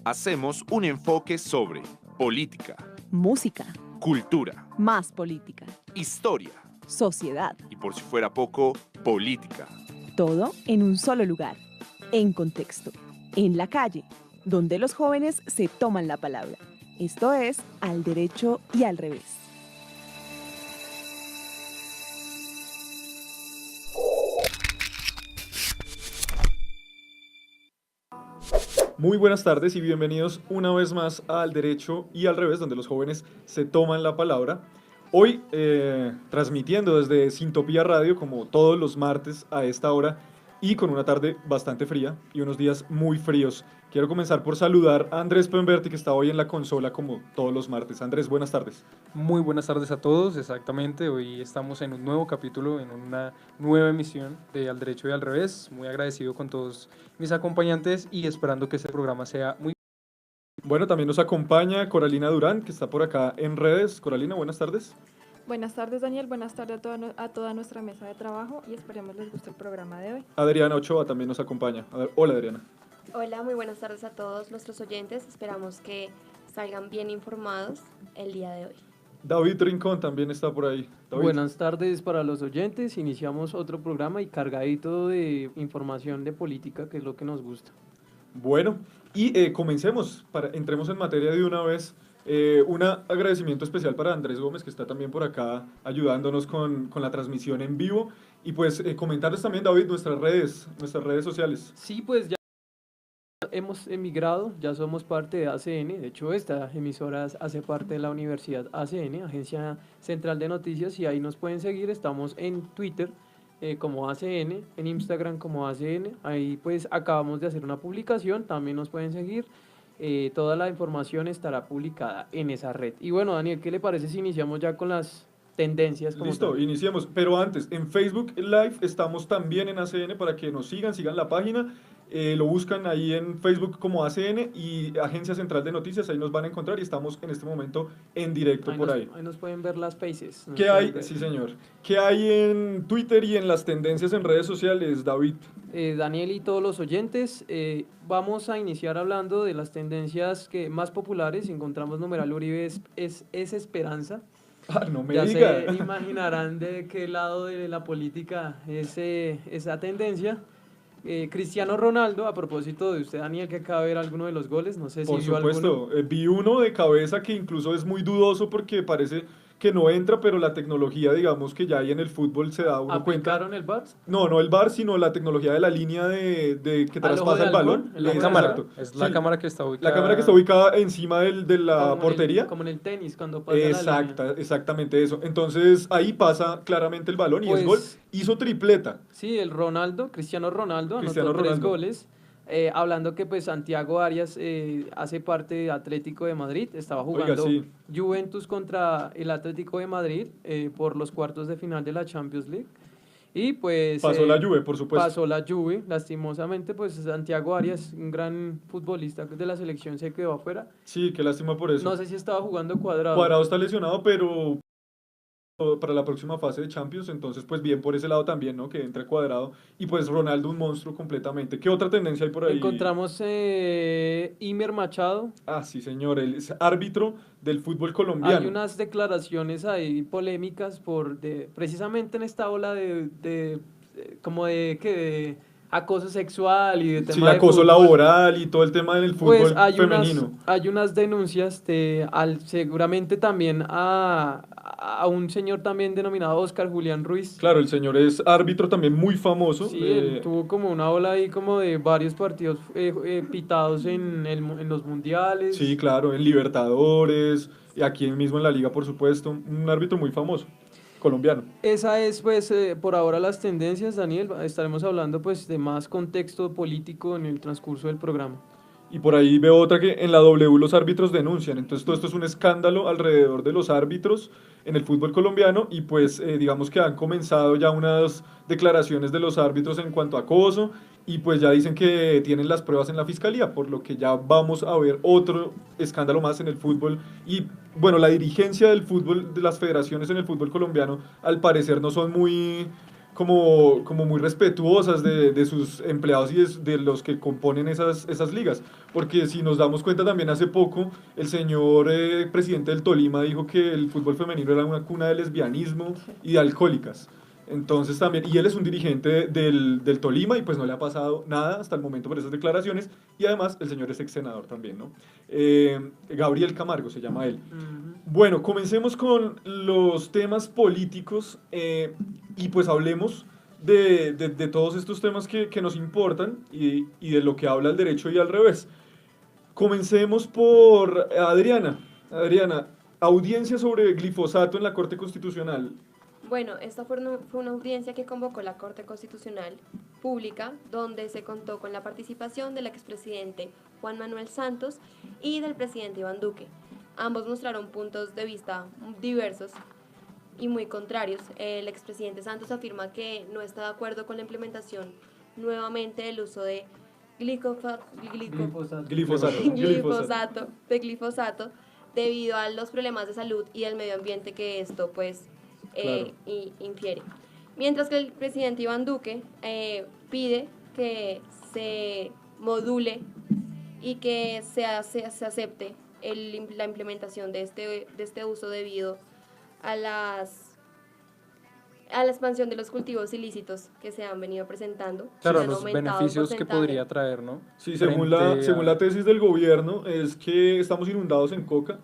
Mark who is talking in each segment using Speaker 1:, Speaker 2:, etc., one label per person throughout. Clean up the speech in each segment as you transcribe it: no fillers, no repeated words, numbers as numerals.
Speaker 1: hacemos un enfoque sobre política,
Speaker 2: música,
Speaker 1: cultura,
Speaker 2: más política,
Speaker 1: historia
Speaker 2: sociedad,
Speaker 1: y, por si fuera poco, política.
Speaker 2: todo en un solo lugar, en contexto, en la calle, donde los jóvenes se toman la palabra. Esto es Al Derecho y al Revés.
Speaker 3: Muy buenas tardes y bienvenidos una vez más a Al Derecho y al Revés, donde los jóvenes se toman la palabra. Hoy transmitiendo desde Sintopía Radio, como todos los martes a esta hora, y con una tarde bastante fría y unos días muy fríos. Quiero comenzar por saludar a Andrés Pemberti, que está hoy en la consola como todos los martes. Andrés, buenas tardes.
Speaker 4: Muy buenas tardes a todos, exactamente. Hoy estamos en un nuevo capítulo, en una nueva emisión de Al Derecho y al Revés. Muy agradecido con todos mis acompañantes y esperando que este programa sea muy...
Speaker 3: Bueno, también nos acompaña Coralina Durán, que está por acá en redes. Coralina, buenas tardes.
Speaker 5: Buenas tardes, Daniel. Buenas tardes a toda nuestra mesa de trabajo y esperemos les guste el programa de hoy.
Speaker 3: Adriana Ochoa también nos acompaña. Hola, Adriana.
Speaker 6: Hola, muy buenas tardes a todos nuestros oyentes. Esperamos que salgan bien informados el día de hoy.
Speaker 3: David Rincón también está por ahí. David.
Speaker 7: Buenas tardes para los oyentes. Iniciamos otro programa y cargadito de información de política, que es lo que nos gusta.
Speaker 3: Bueno, y comencemos, entremos en materia de una vez. Un agradecimiento especial para Andrés Gómez, que está también por acá ayudándonos con la transmisión en vivo. Y pues comentarles también, David, nuestras redes sociales.
Speaker 7: Sí, pues ya hemos emigrado, ya somos parte de ACN. De hecho, esta emisora hace parte de la Universidad ACN, Agencia Central de Noticias, y ahí nos pueden seguir. Estamos en Twitter como ACN, en Instagram como ACN. Ahí pues acabamos de hacer una publicación, también nos pueden seguir. Toda la información estará publicada en esa red. Y bueno, Daniel, ¿qué le parece si iniciamos ya con las tendencias?
Speaker 3: Listo, iniciemos. Pero antes, en Facebook Live estamos también en ACN para que nos sigan la página. Lo buscan ahí en Facebook como ACN y Agencia Central de Noticias, ahí nos van a encontrar y estamos en este momento en directo por ahí.
Speaker 7: Ahí nos pueden ver las faces.
Speaker 3: ¿Qué hay? Sí, señor. ¿Qué hay en Twitter y en las tendencias en redes sociales, David?
Speaker 7: Daniel y todos los oyentes, vamos a iniciar hablando de las tendencias más populares. Encontramos numeral Uribe es esperanza.
Speaker 3: No me
Speaker 7: ya
Speaker 3: diga.
Speaker 7: Se imaginarán de qué lado de la política es esa tendencia. Cristiano Ronaldo, a propósito de usted, Daniel, que acaba de ver alguno de los goles, no sé si vio alguno.
Speaker 3: Por supuesto, vi uno de cabeza que incluso es muy dudoso porque parece que no entra, pero la tecnología, digamos, que ya hay en el fútbol se da uno cuenta.
Speaker 7: ¿Aplicaron el VAR?
Speaker 3: No el VAR, sino la tecnología de la línea de que traspasa el balón.
Speaker 4: La cámara, es la cámara que está ubicada.
Speaker 3: La cámara que está ubicada encima de la
Speaker 7: como
Speaker 3: portería.
Speaker 7: Como en el tenis, cuando pasa la línea.
Speaker 3: Exactamente eso. Entonces, ahí pasa claramente el balón y es gol. Hizo tripleta.
Speaker 7: Sí, Cristiano Ronaldo anotó 3 goles. Hablando que pues Santiago Arias hace parte de Atlético de Madrid, estaba jugando Juventus contra el Atlético de Madrid por los cuartos de final de la Champions League. Y pues
Speaker 3: pasó la Juve, por supuesto.
Speaker 7: Pasó la Juve, lastimosamente, pues Santiago Arias, un gran futbolista de la selección, se quedó afuera.
Speaker 3: Sí, qué lástima por eso.
Speaker 7: No sé si estaba jugando Cuadrado.
Speaker 3: Cuadrado está lesionado, pero para la próxima fase de Champions, entonces pues bien por ese lado también, ¿no? Que entre Cuadrado y pues Ronaldo un monstruo completamente. ¿Qué otra tendencia hay por ahí?
Speaker 7: Encontramos Imer Machado.
Speaker 3: Ah, sí señor, él es árbitro del fútbol colombiano.
Speaker 7: Hay unas declaraciones ahí polémicas precisamente en esta ola de acoso sexual y de tema de
Speaker 3: acoso
Speaker 7: fútbol.
Speaker 3: Laboral y todo el tema del fútbol
Speaker 7: pues
Speaker 3: femenino.
Speaker 7: Hay unas denuncias seguramente también a un señor también denominado Oscar Julián Ruiz.
Speaker 3: Claro, el señor es árbitro también muy famoso.
Speaker 7: Sí, él tuvo como una ola ahí como de varios partidos pitados en los mundiales.
Speaker 3: Sí, claro, en Libertadores, y aquí mismo en la Liga, por supuesto, un árbitro muy famoso. Colombiano.
Speaker 7: Esa es pues por ahora las tendencias, Daniel. Estaremos hablando pues de más contexto político en el transcurso del programa.
Speaker 3: Y por ahí veo otra que en la W los árbitros denuncian. Entonces todo esto es un escándalo alrededor de los árbitros en el fútbol colombiano y pues digamos que han comenzado ya unas declaraciones de los árbitros en cuanto a acoso y pues ya dicen que tienen las pruebas en la fiscalía, por lo que ya vamos a ver otro escándalo más en el fútbol. Y bueno, la dirigencia del fútbol, de las federaciones en el fútbol colombiano, al parecer no son muy como muy respetuosas de sus empleados y de los que componen esas ligas. Porque si nos damos cuenta también hace poco, el señor presidente del Tolima dijo que el fútbol femenino era una cuna de lesbianismo y de alcohólicas. Entonces también, y él es un dirigente del Tolima y pues no le ha pasado nada hasta el momento por esas declaraciones, y además el señor es ex senador también, ¿no? Gabriel Camargo se llama él. Bueno, comencemos con los temas políticos y pues hablemos de todos estos temas que nos importan y de lo que habla el derecho y al revés. Comencemos por Adriana. Adriana, audiencia sobre glifosato en la Corte Constitucional.
Speaker 6: Bueno, esta fue una audiencia que convocó la Corte Constitucional Pública, donde se contó con la participación del expresidente Juan Manuel Santos y del presidente Iván Duque. Ambos mostraron puntos de vista diversos y muy contrarios. El expresidente Santos afirma que no está de acuerdo con la implementación nuevamente del uso de glifosato debido a los problemas de salud y del medio ambiente que esto pues
Speaker 3: Claro.
Speaker 6: infiere. Mientras que el presidente Iván Duque pide que se module y que se acepte la implementación de este uso debido a la expansión de los cultivos ilícitos que se han venido presentando.
Speaker 4: Claro,
Speaker 6: y han
Speaker 4: los
Speaker 6: aumentado en
Speaker 4: beneficios que
Speaker 6: porcentaje.
Speaker 4: podría traer, ¿no?
Speaker 3: Sí, según la
Speaker 4: Frente a-
Speaker 3: tesis del gobierno, es que estamos inundados en coca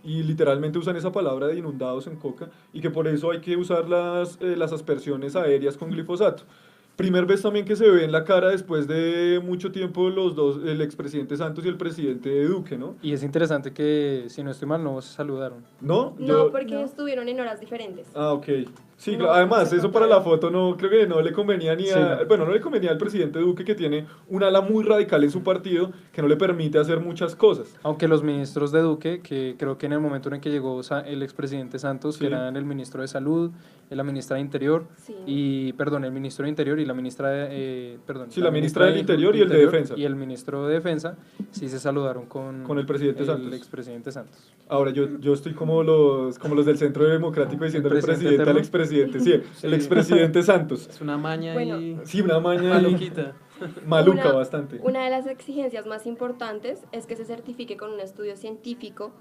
Speaker 3: y literalmente usan esa palabra de inundados en coca y que por eso hay que usar las aspersiones aéreas con glifosato. Primer vez también que se ve en la cara después de mucho tiempo los dos, el expresidente Santos y el presidente Duque, ¿no?
Speaker 4: Y es interesante que, si no estoy mal, no se saludaron.
Speaker 3: ¿No?
Speaker 6: No, porque estuvieron en horas diferentes.
Speaker 3: Ah, ok. Sí,
Speaker 6: No,
Speaker 3: además,
Speaker 6: no se
Speaker 3: eso para
Speaker 6: contaron.
Speaker 3: la foto no, creo que no le convenía ni
Speaker 4: Sí,
Speaker 3: a...
Speaker 4: no.
Speaker 3: Bueno, no le convenía al presidente Duque, que tiene un ala muy radical en su partido que no le permite hacer muchas cosas.
Speaker 4: Aunque los ministros de Duque, que creo que en el momento en el que llegó el expresidente Santos,
Speaker 3: Sí.
Speaker 4: que eran el ministro de Salud, la ministra de Interior,
Speaker 6: Sí.
Speaker 4: el ministro de Interior y la ministra
Speaker 3: Sí, la ministra del Interior y el de Defensa.
Speaker 4: Y el ministro de Defensa, sí se saludaron con
Speaker 3: el presidente Santos.
Speaker 4: El expresidente Santos.
Speaker 3: Ahora, yo estoy como los del Centro Democrático diciendo al
Speaker 4: presidente
Speaker 3: presidente al
Speaker 4: eterno?
Speaker 3: expresidente, sí,
Speaker 7: Sí.
Speaker 3: el expresidente Santos.
Speaker 7: Es una maña
Speaker 6: Bueno.
Speaker 7: y
Speaker 3: Sí, una maña ahí
Speaker 7: maluquita.
Speaker 3: maluca
Speaker 6: Una-
Speaker 3: bastante.
Speaker 6: Una de las exigencias más importantes es que se certifique con un estudio científico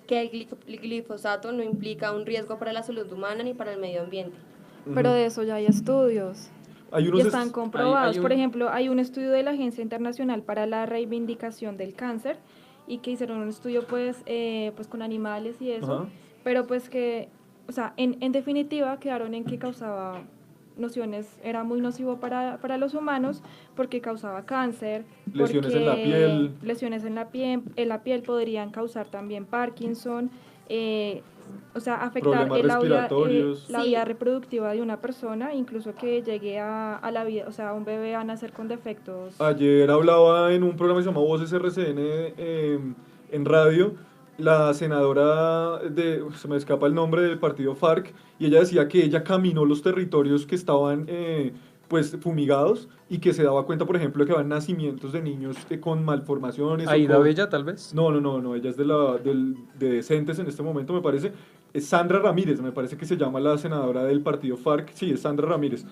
Speaker 6: que el glifosato no implica un riesgo para la salud humana ni para el medio ambiente.
Speaker 5: Pero
Speaker 3: Ujú.
Speaker 5: de eso ya hay estudios
Speaker 3: Hay
Speaker 5: y
Speaker 3: unos
Speaker 5: están comprobados.
Speaker 7: hay un-
Speaker 5: Por ejemplo, hay un estudio de la Agencia Internacional para la Reivindicación del Cáncer y que hicieron un estudio pues con animales y eso,
Speaker 3: Ajá.
Speaker 5: pero pues que, o sea, en definitiva quedaron en que causaba nociones, era muy nocivo para los humanos porque causaba cáncer,
Speaker 3: Lesiones en la
Speaker 5: porque
Speaker 3: piel.
Speaker 5: lesiones en la piel podrían causar también Parkinson, o sea, afectar
Speaker 3: Problemas respiratorios.
Speaker 5: la
Speaker 6: Sí.
Speaker 5: vida reproductiva de una persona, incluso que llegue a la vida, o sea, un bebé a nacer con defectos.
Speaker 3: Ayer hablaba en un programa que se llama Voces RCN en radio, la senadora se me escapa el nombre del partido FARC, y ella decía que ella caminó los territorios que estaban pues fumigados y que se daba cuenta, por ejemplo, de que van nacimientos de niños con malformaciones. o
Speaker 4: Aida
Speaker 3: con-
Speaker 4: Bella, tal vez.
Speaker 3: No, ella es de Decentes en este momento, me parece. Es Sandra Ramírez, me parece que se llama la senadora del partido FARC. Sí, es Sandra Ramírez.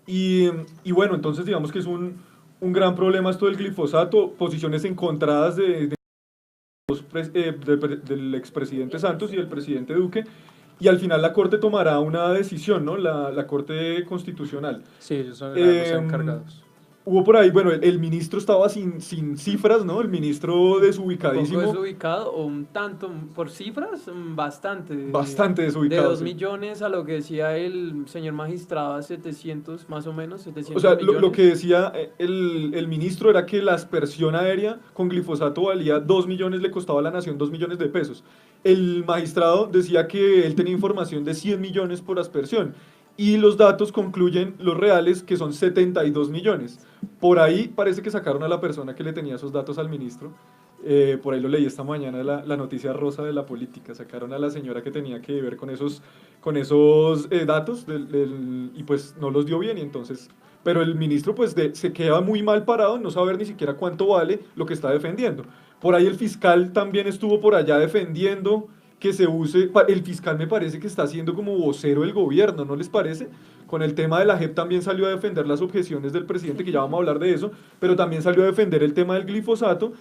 Speaker 3: Y bueno, entonces digamos que es un gran problema esto del glifosato, posiciones encontradas del expresidente Santos y del presidente Duque, y al final la Corte tomará una decisión, ¿no? La Corte Constitucional.
Speaker 4: Sí, ellos son los
Speaker 3: Em,
Speaker 4: encargados.
Speaker 3: Hubo por ahí, bueno, el ministro estaba sin cifras, ¿no? El ministro
Speaker 7: un poco
Speaker 3: desubicadísimo.
Speaker 7: desubicado o un tanto, por cifras, bastante.
Speaker 3: Bastante
Speaker 7: De
Speaker 3: desubicado.
Speaker 7: 2
Speaker 3: sí.
Speaker 7: millones a lo que decía el señor magistrado a 700, más o menos, 700
Speaker 3: O sea,
Speaker 7: millones.
Speaker 3: lo que decía el ministro era que la aspersión aérea con glifosato valía 2 millones, le costaba a la nación 2 millones de pesos. El magistrado decía que él tenía información de 100 millones por aspersión. Y los datos concluyen, los reales, que son 72 millones. Por ahí parece que sacaron a la persona que le tenía esos datos al ministro. Por ahí lo leí esta mañana, la noticia rosa de la política. Sacaron a la señora que tenía que ver con esos datos y pues no los dio bien. Y entonces, pero el ministro pues se queda muy mal parado en no saber ni siquiera cuánto vale lo que está defendiendo. Por ahí el fiscal también estuvo por allá defendiendo que se use, el fiscal me parece que está siendo como vocero del gobierno, ¿no les parece? con el tema de la JEP también salió a defender las objeciones del presidente, que ya vamos a hablar de eso, pero también salió a defender el tema del glifosato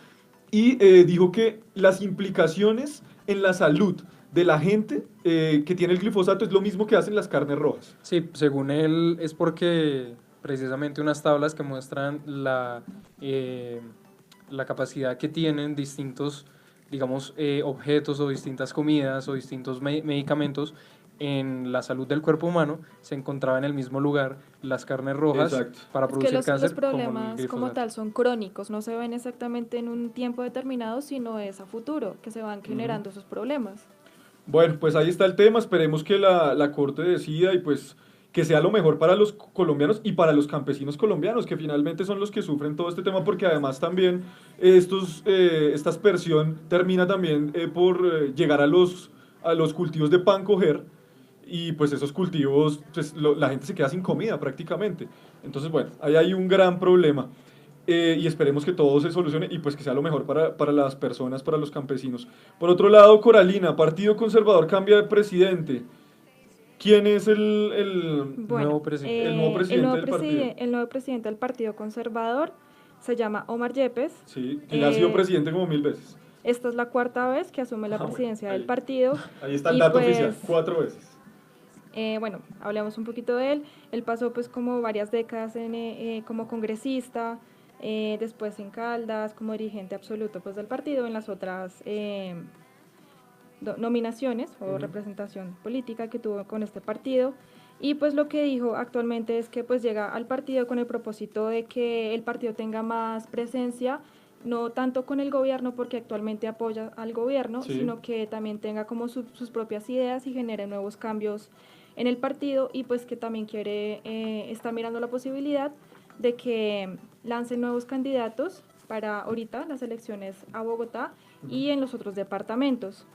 Speaker 3: y dijo que las implicaciones en la salud de la gente que tiene el glifosato es lo mismo que hacen las carnes rojas.
Speaker 4: Sí, según él es porque precisamente unas tablas que muestran la capacidad que tienen distintos, digamos, objetos o distintas comidas o distintos medicamentos en la salud del cuerpo humano, se encontraba en el mismo lugar las carnes rojas.
Speaker 3: Exacto.
Speaker 4: Para
Speaker 5: Es
Speaker 4: producir
Speaker 5: que
Speaker 4: cáncer
Speaker 5: los
Speaker 4: como el
Speaker 5: problemas como
Speaker 4: glifosato.
Speaker 5: tal son crónicos, no se ven exactamente en un tiempo determinado, sino es a futuro que se van generando esos problemas.
Speaker 3: Bueno, pues ahí está el tema, esperemos que la Corte decida y pues que sea lo mejor para los colombianos y para los campesinos colombianos, que finalmente son los que sufren todo este tema, porque además también esta aspersión termina también por llegar a los cultivos de pan coger, y pues esos cultivos, pues la gente se queda sin comida prácticamente. Entonces, bueno, ahí hay un gran problema. Y esperemos que todo se solucione y pues que sea lo mejor para las personas, para los campesinos. Por otro lado, Coralina, Partido Conservador cambia de presidente. ¿Quién es el
Speaker 5: Bueno,
Speaker 4: Nuevo presidente.
Speaker 3: El nuevo presidente del partido?
Speaker 5: el nuevo presidente del Partido Conservador se llama Omar Yepes.
Speaker 3: Sí, que ya ha sido presidente como 1000 veces.
Speaker 5: Esta es la cuarta vez que asume la
Speaker 3: Bueno,
Speaker 5: presidencia
Speaker 3: ahí.
Speaker 5: del partido.
Speaker 3: Ahí está el
Speaker 5: Y
Speaker 3: dato
Speaker 5: pues,
Speaker 3: oficial, 4 veces.
Speaker 5: Bueno, hablemos un poquito de él. Él pasó pues como varias décadas como congresista, después en Caldas, como dirigente absoluto pues del partido, en las otras nominaciones o representación política que tuvo con este partido. Y pues lo que dijo actualmente es que pues llega al partido con el propósito de que el partido tenga más presencia, no tanto con el gobierno, porque actualmente apoya al gobierno,
Speaker 3: Sí.
Speaker 5: sino que también tenga como sus propias ideas y genere nuevos cambios en el partido, y pues que también está mirando la posibilidad de que lancen nuevos candidatos para ahorita las elecciones a Bogotá y en los otros departamentos.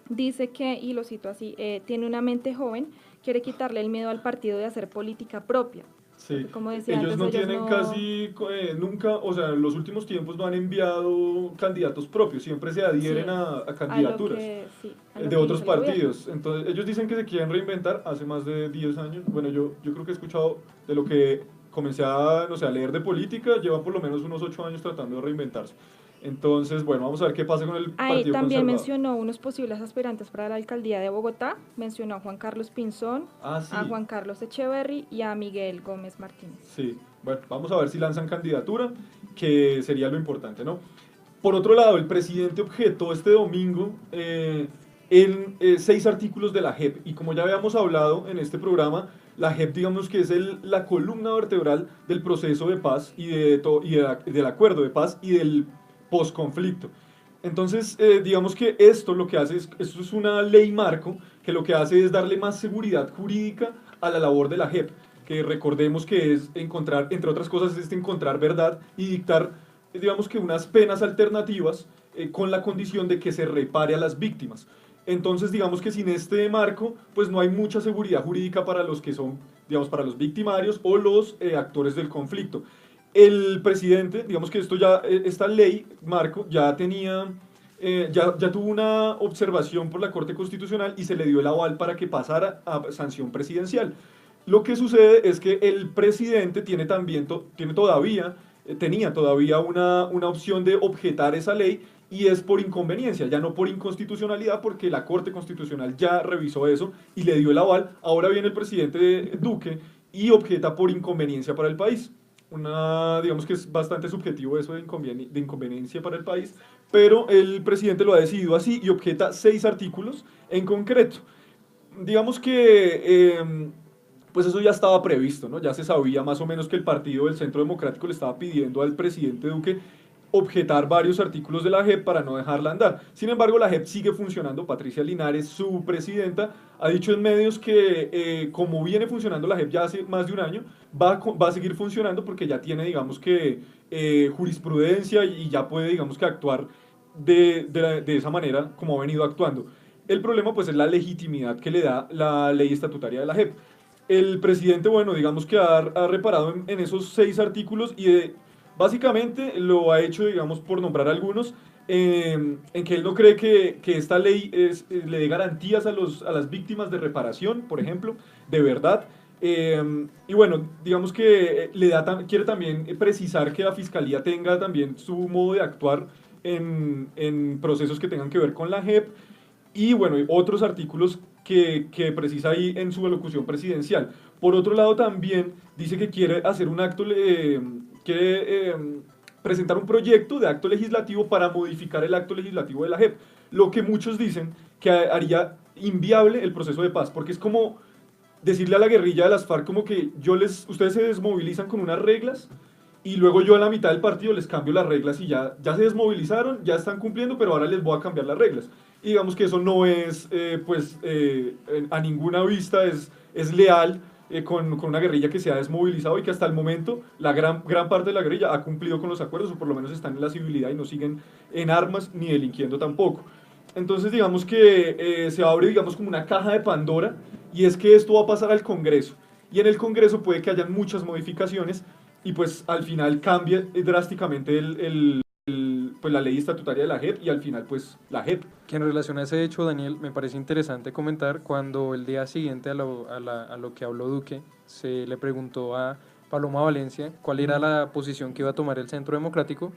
Speaker 5: Dice que, y lo cito así, tiene una mente joven, quiere quitarle el miedo al partido de hacer política propia.
Speaker 3: Sí.
Speaker 5: Como decía
Speaker 3: Ellos
Speaker 5: antes,
Speaker 3: no
Speaker 5: ellos
Speaker 3: tienen
Speaker 5: no-
Speaker 3: casi nunca, o sea, en los últimos tiempos no han enviado candidatos propios, siempre se adhieren
Speaker 5: Sí,
Speaker 3: a candidaturas
Speaker 5: a lo
Speaker 3: de
Speaker 5: que
Speaker 3: otros
Speaker 5: dice el gobierno.
Speaker 3: partidos. Entonces, ellos dicen que se quieren reinventar hace más de 10 años. Bueno, yo creo que he escuchado de lo que comencé a, no sé, a leer de política, lleva por lo menos unos 8 años tratando de reinventarse. Entonces, bueno, vamos a ver qué pasa con el
Speaker 5: Ahí
Speaker 3: Partido
Speaker 5: también
Speaker 3: Conservador.
Speaker 5: mencionó unos posibles aspirantes para la alcaldía de Bogotá, mencionó a Juan Carlos Pinzón,
Speaker 3: Ah, sí.
Speaker 5: a Juan Carlos Echeverry y a Miguel Gómez Martínez.
Speaker 3: Sí, bueno, vamos a ver si lanzan candidatura, que sería lo importante, ¿no? Por otro lado, el presidente objetó este domingo en 6 artículos de la JEP, y como ya habíamos hablado en este programa, la JEP, digamos que es la columna vertebral del proceso de paz y del acuerdo de paz y del posconflicto. Entonces, digamos que esto lo que hace esto es una ley marco que lo que hace es darle más seguridad jurídica a la labor de la JEP, que recordemos que es encontrar, entre otras cosas, es encontrar verdad y dictar, digamos que unas penas alternativas con la condición de que se repare a las víctimas. Entonces, digamos que sin este marco, pues no hay mucha seguridad jurídica para los que son, digamos, para los victimarios o los actores del conflicto. El presidente, digamos que esta ley, marco, ya tenía, ya tuvo una observación por la Corte Constitucional y se le dio el aval para que pasara a sanción presidencial. Lo que sucede es que el presidente tenía todavía una opción de objetar esa ley, y es por inconveniencia, ya no por inconstitucionalidad, porque la Corte Constitucional ya revisó eso y le dio el aval. Ahora viene el presidente Duque y objeta por inconveniencia para el país. Digamos que es bastante subjetivo eso de inconveniencia para el país, pero el presidente lo ha decidido así y objeta 6 artículos en concreto. Digamos que pues eso ya estaba previsto, ¿no? Ya se sabía más o menos que el Partido del Centro Democrático le estaba pidiendo al presidente Duque objetar varios artículos de la JEP para no dejarla andar. Sin embargo, la JEP sigue funcionando. Patricia Linares, su presidenta, ha dicho en medios que como viene funcionando la JEP ya hace más de un año, va a seguir funcionando porque ya tiene, digamos que, jurisprudencia y ya puede, digamos que, actuar de esa manera como ha venido actuando. El problema, pues, es la legitimidad que le da la ley estatutaria de la JEP. El presidente, bueno, digamos que ha reparado en esos 6 artículos y básicamente lo ha hecho, digamos, por nombrar algunos, en que él no cree que esta ley le dé garantías a las víctimas de reparación, por ejemplo, de verdad. Y bueno, digamos que quiere también precisar que la fiscalía tenga también su modo de actuar en procesos que tengan que ver con la JEP y bueno, y otros artículos que precisa ahí en su alocución presidencial. Por otro lado, también dice que quiere hacer un acto, quiere presentar un proyecto de acto legislativo para modificar el acto legislativo de la JEP, lo que muchos dicen que haría inviable el proceso de paz, porque es como decirle a la guerrilla de las FARC como que ustedes se desmovilizan con unas reglas y luego yo a la mitad del partido les cambio las reglas y ya se desmovilizaron, ya están cumpliendo, pero ahora les voy a cambiar las reglas. Y digamos que eso no es, a ninguna vista es leal con una guerrilla que se ha desmovilizado y que hasta el momento la gran parte de la guerrilla ha cumplido con los acuerdos o por lo menos están en la civilidad y no siguen en armas ni delinquiendo tampoco. Entonces digamos que se abre digamos como una caja de Pandora y es que esto va a pasar al Congreso y en el Congreso puede que hayan muchas modificaciones y pues al final cambie drásticamente pues la ley estatutaria de la JEP y al final pues la JEP.
Speaker 4: Que en relación a ese hecho, Daniel, me parece interesante comentar cuando el día siguiente a lo que habló Duque se le preguntó a Paloma Valencia cuál era la posición que iba a tomar el Centro Democrático.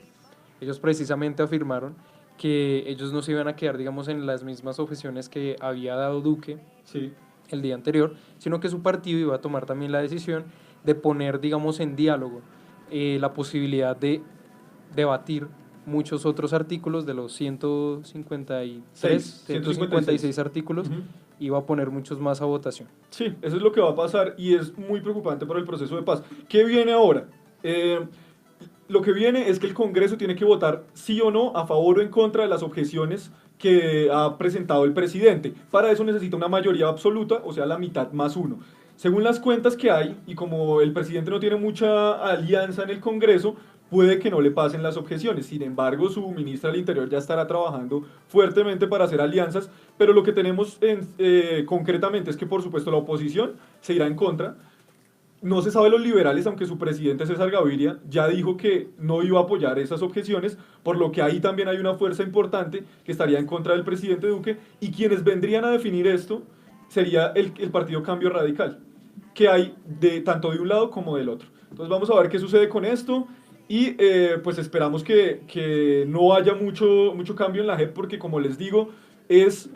Speaker 4: Ellos precisamente afirmaron que ellos no se iban a quedar, digamos, en las mismas objeciones que había dado Duque
Speaker 3: Sí.
Speaker 4: el día anterior, sino que su partido iba a tomar también la decisión de poner, digamos, en diálogo la posibilidad de debatir muchos otros artículos de los 156 artículos, iba a poner muchos más a votación.
Speaker 3: Sí, eso es lo que va a pasar y es muy preocupante para el proceso de paz. ¿Qué viene ahora? Lo que viene es que el Congreso tiene que votar sí o no a favor o en contra de las objeciones que ha presentado el presidente. Para eso necesita una mayoría absoluta, o sea, la mitad más uno. Según las cuentas que hay, y como el presidente no tiene mucha alianza en el Congreso, puede que no le pasen las objeciones. Sin embargo, su ministra del Interior ya estará trabajando fuertemente para hacer alianzas, pero lo que tenemos concretamente es que, por supuesto, la oposición se irá en contra. No se sabe los liberales, aunque su presidente César Gaviria ya dijo que no iba a apoyar esas objeciones, por lo que ahí también hay una fuerza importante que estaría en contra del presidente Duque, y quienes vendrían a definir esto sería el Partido Cambio Radical, que hay tanto de un lado como del otro. Entonces vamos a ver qué sucede con esto, y pues esperamos que no haya mucho cambio en la JEP, porque como les digo, es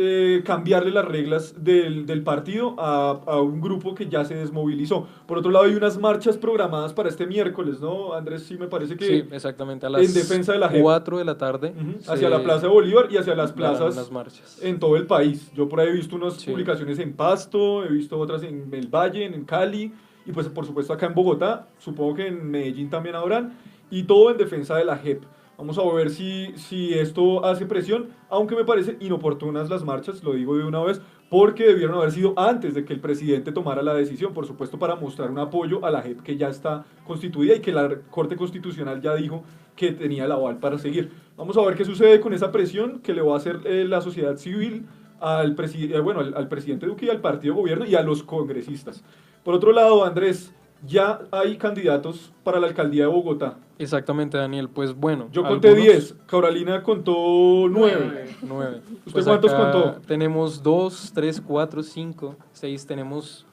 Speaker 3: cambiarle las reglas del partido a un grupo que ya se desmovilizó. Por otro lado, hay unas marchas programadas para este miércoles, ¿no, Andrés? Sí, me parece que...
Speaker 4: Sí, exactamente, a las
Speaker 3: en defensa de la JEP.
Speaker 4: 4 de la tarde.
Speaker 3: Hacia la Plaza de Bolívar y hacia las plazas
Speaker 4: las marchas
Speaker 3: en todo el país. Yo por ahí he visto unas
Speaker 4: Sí.
Speaker 3: publicaciones en Pasto, he visto otras en el Valle, en Cali, y pues por supuesto acá en Bogotá, supongo que en Medellín también habrán, y todo en defensa de la JEP. Vamos a ver si esto hace presión, aunque me parece inoportunas las marchas, lo digo de una vez, porque debieron haber sido antes de que el presidente tomara la decisión, por supuesto para mostrar un apoyo a la JEP que ya está constituida y que la Corte Constitucional ya dijo que tenía el aval para seguir. Vamos a ver qué sucede con esa presión que le va a hacer la sociedad civil al presidente Duque y al partido de gobierno y a los congresistas. Por otro lado, Andrés, ya hay candidatos para la alcaldía de Bogotá.
Speaker 4: Exactamente, Daniel. Pues bueno.
Speaker 3: Yo conté 10, Carolina contó 9.
Speaker 4: 9.
Speaker 3: ¿Usted cuántos contó?
Speaker 4: Tenemos 2, 3, 4, 5, 6, tenemos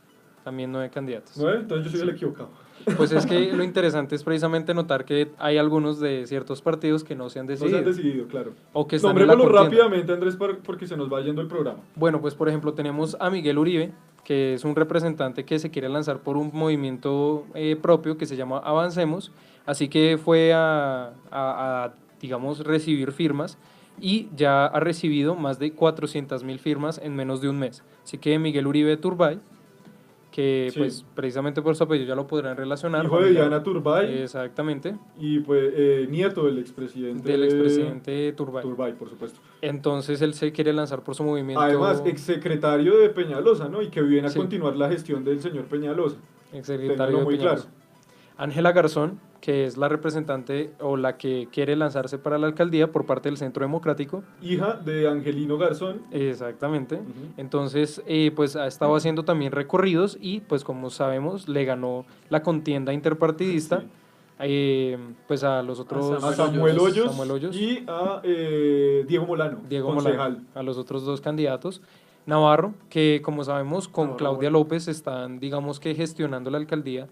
Speaker 4: también 9 candidatos.
Speaker 3: ¿9? Entonces yo soy el equivocado.
Speaker 4: Pues es que lo interesante es precisamente notar que hay algunos de ciertos partidos que no se han
Speaker 3: No se
Speaker 4: decidido.
Speaker 3: han decidido, claro.
Speaker 4: O que están en la
Speaker 3: Nombrémoslo
Speaker 4: contienda.
Speaker 3: rápidamente, Andrés, porque se nos va yendo el programa.
Speaker 4: Bueno, pues por ejemplo tenemos a Miguel Uribe, que es un representante que se quiere lanzar por un movimiento propio que se llama Avancemos, así que fue a digamos, recibir firmas y ya ha recibido más de 400.000 firmas en menos de un mes. Así que Miguel Uribe Turbay, que
Speaker 3: Sí.
Speaker 4: pues precisamente por su apellido ya lo podrán relacionar.
Speaker 3: Hijo de Diana Turbay
Speaker 4: Exactamente,
Speaker 3: y pues nieto del expresidente.
Speaker 4: del expresidente Turbay.
Speaker 3: Turbay, por supuesto.
Speaker 4: Entonces él se quiere lanzar por su movimiento.
Speaker 3: Además, exsecretario de Peñalosa, ¿no? Y que viene a
Speaker 4: Sí.
Speaker 3: continuar la gestión del señor Peñalosa.
Speaker 4: Exsecretario
Speaker 3: Ténganlo
Speaker 4: de
Speaker 3: muy
Speaker 4: Peñalosa.
Speaker 3: claro.
Speaker 4: Ángela Garzón, que es la representante o la que quiere lanzarse para la alcaldía por parte del Centro Democrático.
Speaker 3: Hija de Angelino Garzón.
Speaker 4: Exactamente.
Speaker 3: Ujú.
Speaker 4: Entonces, pues ha estado haciendo también recorridos y, pues como sabemos, le ganó la contienda interpartidista.
Speaker 3: Sí.
Speaker 4: Pues a los otros...
Speaker 3: A Samuel Hoyos,
Speaker 4: Samuel Hoyos.
Speaker 3: y a Diego Molano,
Speaker 4: Diego
Speaker 3: concejal.
Speaker 4: Molano, a los otros dos candidatos. Navarro, que como sabemos con
Speaker 3: Navarro,
Speaker 4: Claudia
Speaker 3: bueno.
Speaker 4: López están, digamos que gestionando la alcaldía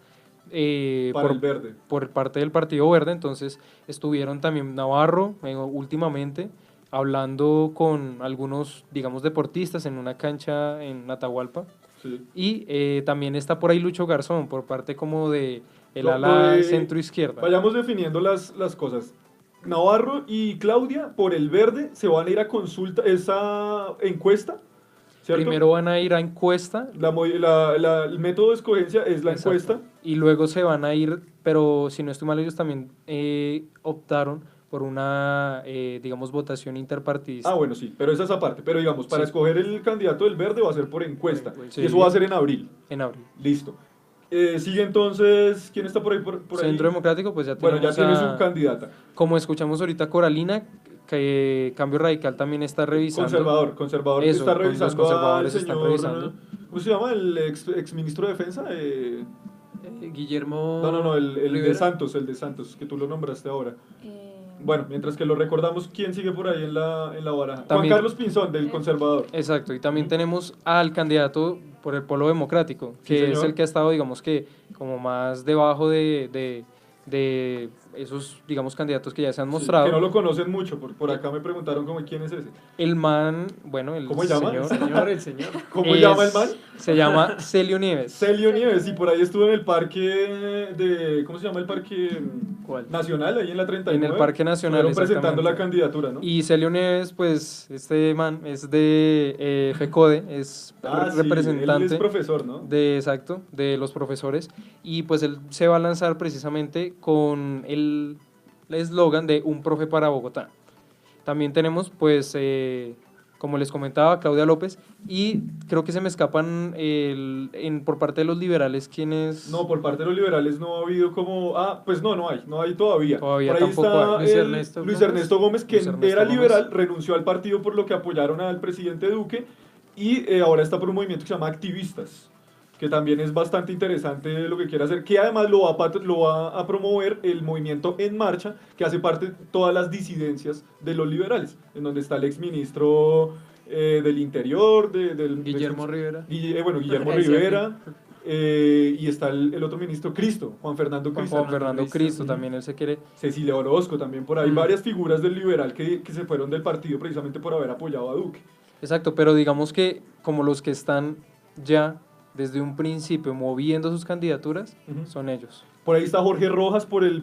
Speaker 3: Para el verde.
Speaker 4: por parte del Partido Verde, entonces estuvieron también Navarro últimamente hablando con algunos, digamos, deportistas en una cancha en Atahualpa,
Speaker 3: Sí.
Speaker 4: y también está por ahí Lucho Garzón, por parte como de el
Speaker 3: Lo
Speaker 4: ala
Speaker 3: de-
Speaker 4: centro-izquierda.
Speaker 3: Vayamos definiendo las cosas. Navarro y Claudia, por el verde, se van a ir a consulta, esa encuesta, ¿cierto?
Speaker 4: Primero van a ir a encuesta.
Speaker 3: El método de escogencia es la
Speaker 4: Exacto.
Speaker 3: encuesta.
Speaker 4: Y luego se van a ir, pero si no estoy mal, ellos también optaron por una, digamos, votación interpartidista.
Speaker 3: Ah, bueno, sí, pero esa es aparte. Pero digamos, para
Speaker 4: Sí.
Speaker 3: escoger el candidato del verde va a ser por encuesta.
Speaker 4: Sí.
Speaker 3: Y eso va a ser en abril.
Speaker 4: En abril.
Speaker 3: Listo. Sigue entonces, ¿quién está por ahí? Por ahí?
Speaker 4: Centro Democrático, pues ya
Speaker 3: Bueno, ya
Speaker 4: tenemos
Speaker 3: tiene
Speaker 4: a-
Speaker 3: su candidata.
Speaker 4: Como escuchamos ahorita, Coralina, que Cambio Radical también está revisando.
Speaker 3: Conservador.
Speaker 4: Eso,
Speaker 3: Está
Speaker 4: con los
Speaker 3: revisando al
Speaker 4: conservadores están
Speaker 3: señor,
Speaker 4: revisando.
Speaker 3: ¿cómo se llama? El ex ministro de Defensa.
Speaker 7: Guillermo
Speaker 3: No, el de
Speaker 7: Rivera.
Speaker 3: Santos, que tú lo nombraste ahora. Bueno, mientras que lo recordamos, ¿quién sigue por ahí en la baraja? Juan
Speaker 4: También-
Speaker 3: Carlos Pinzón, del Conservador.
Speaker 4: Exacto, y también tenemos al candidato por el Polo Democrático,
Speaker 3: Sí,
Speaker 4: que es
Speaker 3: señor.
Speaker 4: el que ha estado, digamos que, como más debajo de esos, digamos, candidatos que ya se han
Speaker 3: Sí,
Speaker 4: mostrado.
Speaker 3: que no lo conocen mucho, por acá me preguntaron como quién es ese.
Speaker 4: El man, bueno, el
Speaker 3: ¿Cómo se llama?
Speaker 4: señor,
Speaker 7: El señor.
Speaker 3: ¿Cómo
Speaker 4: es-
Speaker 3: llama el man?
Speaker 4: Se llama Celio Nieves.
Speaker 3: Celio Nieves, y por ahí estuvo en el parque de, ¿cómo se llama el parque
Speaker 7: ¿Cuál?
Speaker 3: nacional? Ahí en la 39.
Speaker 4: En el Parque Nacional,
Speaker 3: Estuvieron presentando la
Speaker 4: exactamente.
Speaker 3: candidatura, ¿no?
Speaker 4: Y Celio Nieves, pues, este man es de FECODE, es
Speaker 3: Sí, él
Speaker 4: representante
Speaker 3: es profesor, ¿no?
Speaker 4: exacto, de los profesores, y pues él se va a lanzar precisamente con el eslogan de Un profe para Bogotá. También tenemos, pues, como les comentaba, Claudia López, y creo que se me escapan por parte de los liberales, quienes...
Speaker 3: No, por parte de los liberales no ha habido como... Ah, pues no hay todavía.
Speaker 4: Todavía
Speaker 3: por ahí
Speaker 4: tampoco
Speaker 3: está
Speaker 4: hay.
Speaker 7: Luis Ernesto
Speaker 3: Luis
Speaker 7: Gómez.
Speaker 3: Ernesto Gómez, que
Speaker 4: Luis Ernesto
Speaker 3: era
Speaker 4: Gómez.
Speaker 3: liberal, renunció al partido por lo que apoyaron al presidente Duque, y ahora está por un movimiento que se llama Activistas, que también es bastante interesante lo que quiere hacer, que además lo va a promover el movimiento En Marcha, que hace parte de todas las disidencias de los liberales, en donde está el exministro del Interior, del
Speaker 7: Guillermo Rivera.
Speaker 3: Guillermo
Speaker 7: Ahí sí,
Speaker 3: Rivera, y está el otro ministro Cristo, Juan Fernando Cristo.
Speaker 4: Juan Fernando Cristo,
Speaker 3: Ujú.
Speaker 4: también él se quiere...
Speaker 3: Cecilia Orozco también por ahí,
Speaker 4: Mm.
Speaker 3: varias figuras del liberal que se fueron del partido precisamente por haber apoyado a Duque.
Speaker 4: Exacto, pero digamos que como los que están ya desde un principio moviendo sus candidaturas,
Speaker 3: Ujú.
Speaker 4: son ellos.
Speaker 3: Por ahí está Jorge Rojas por el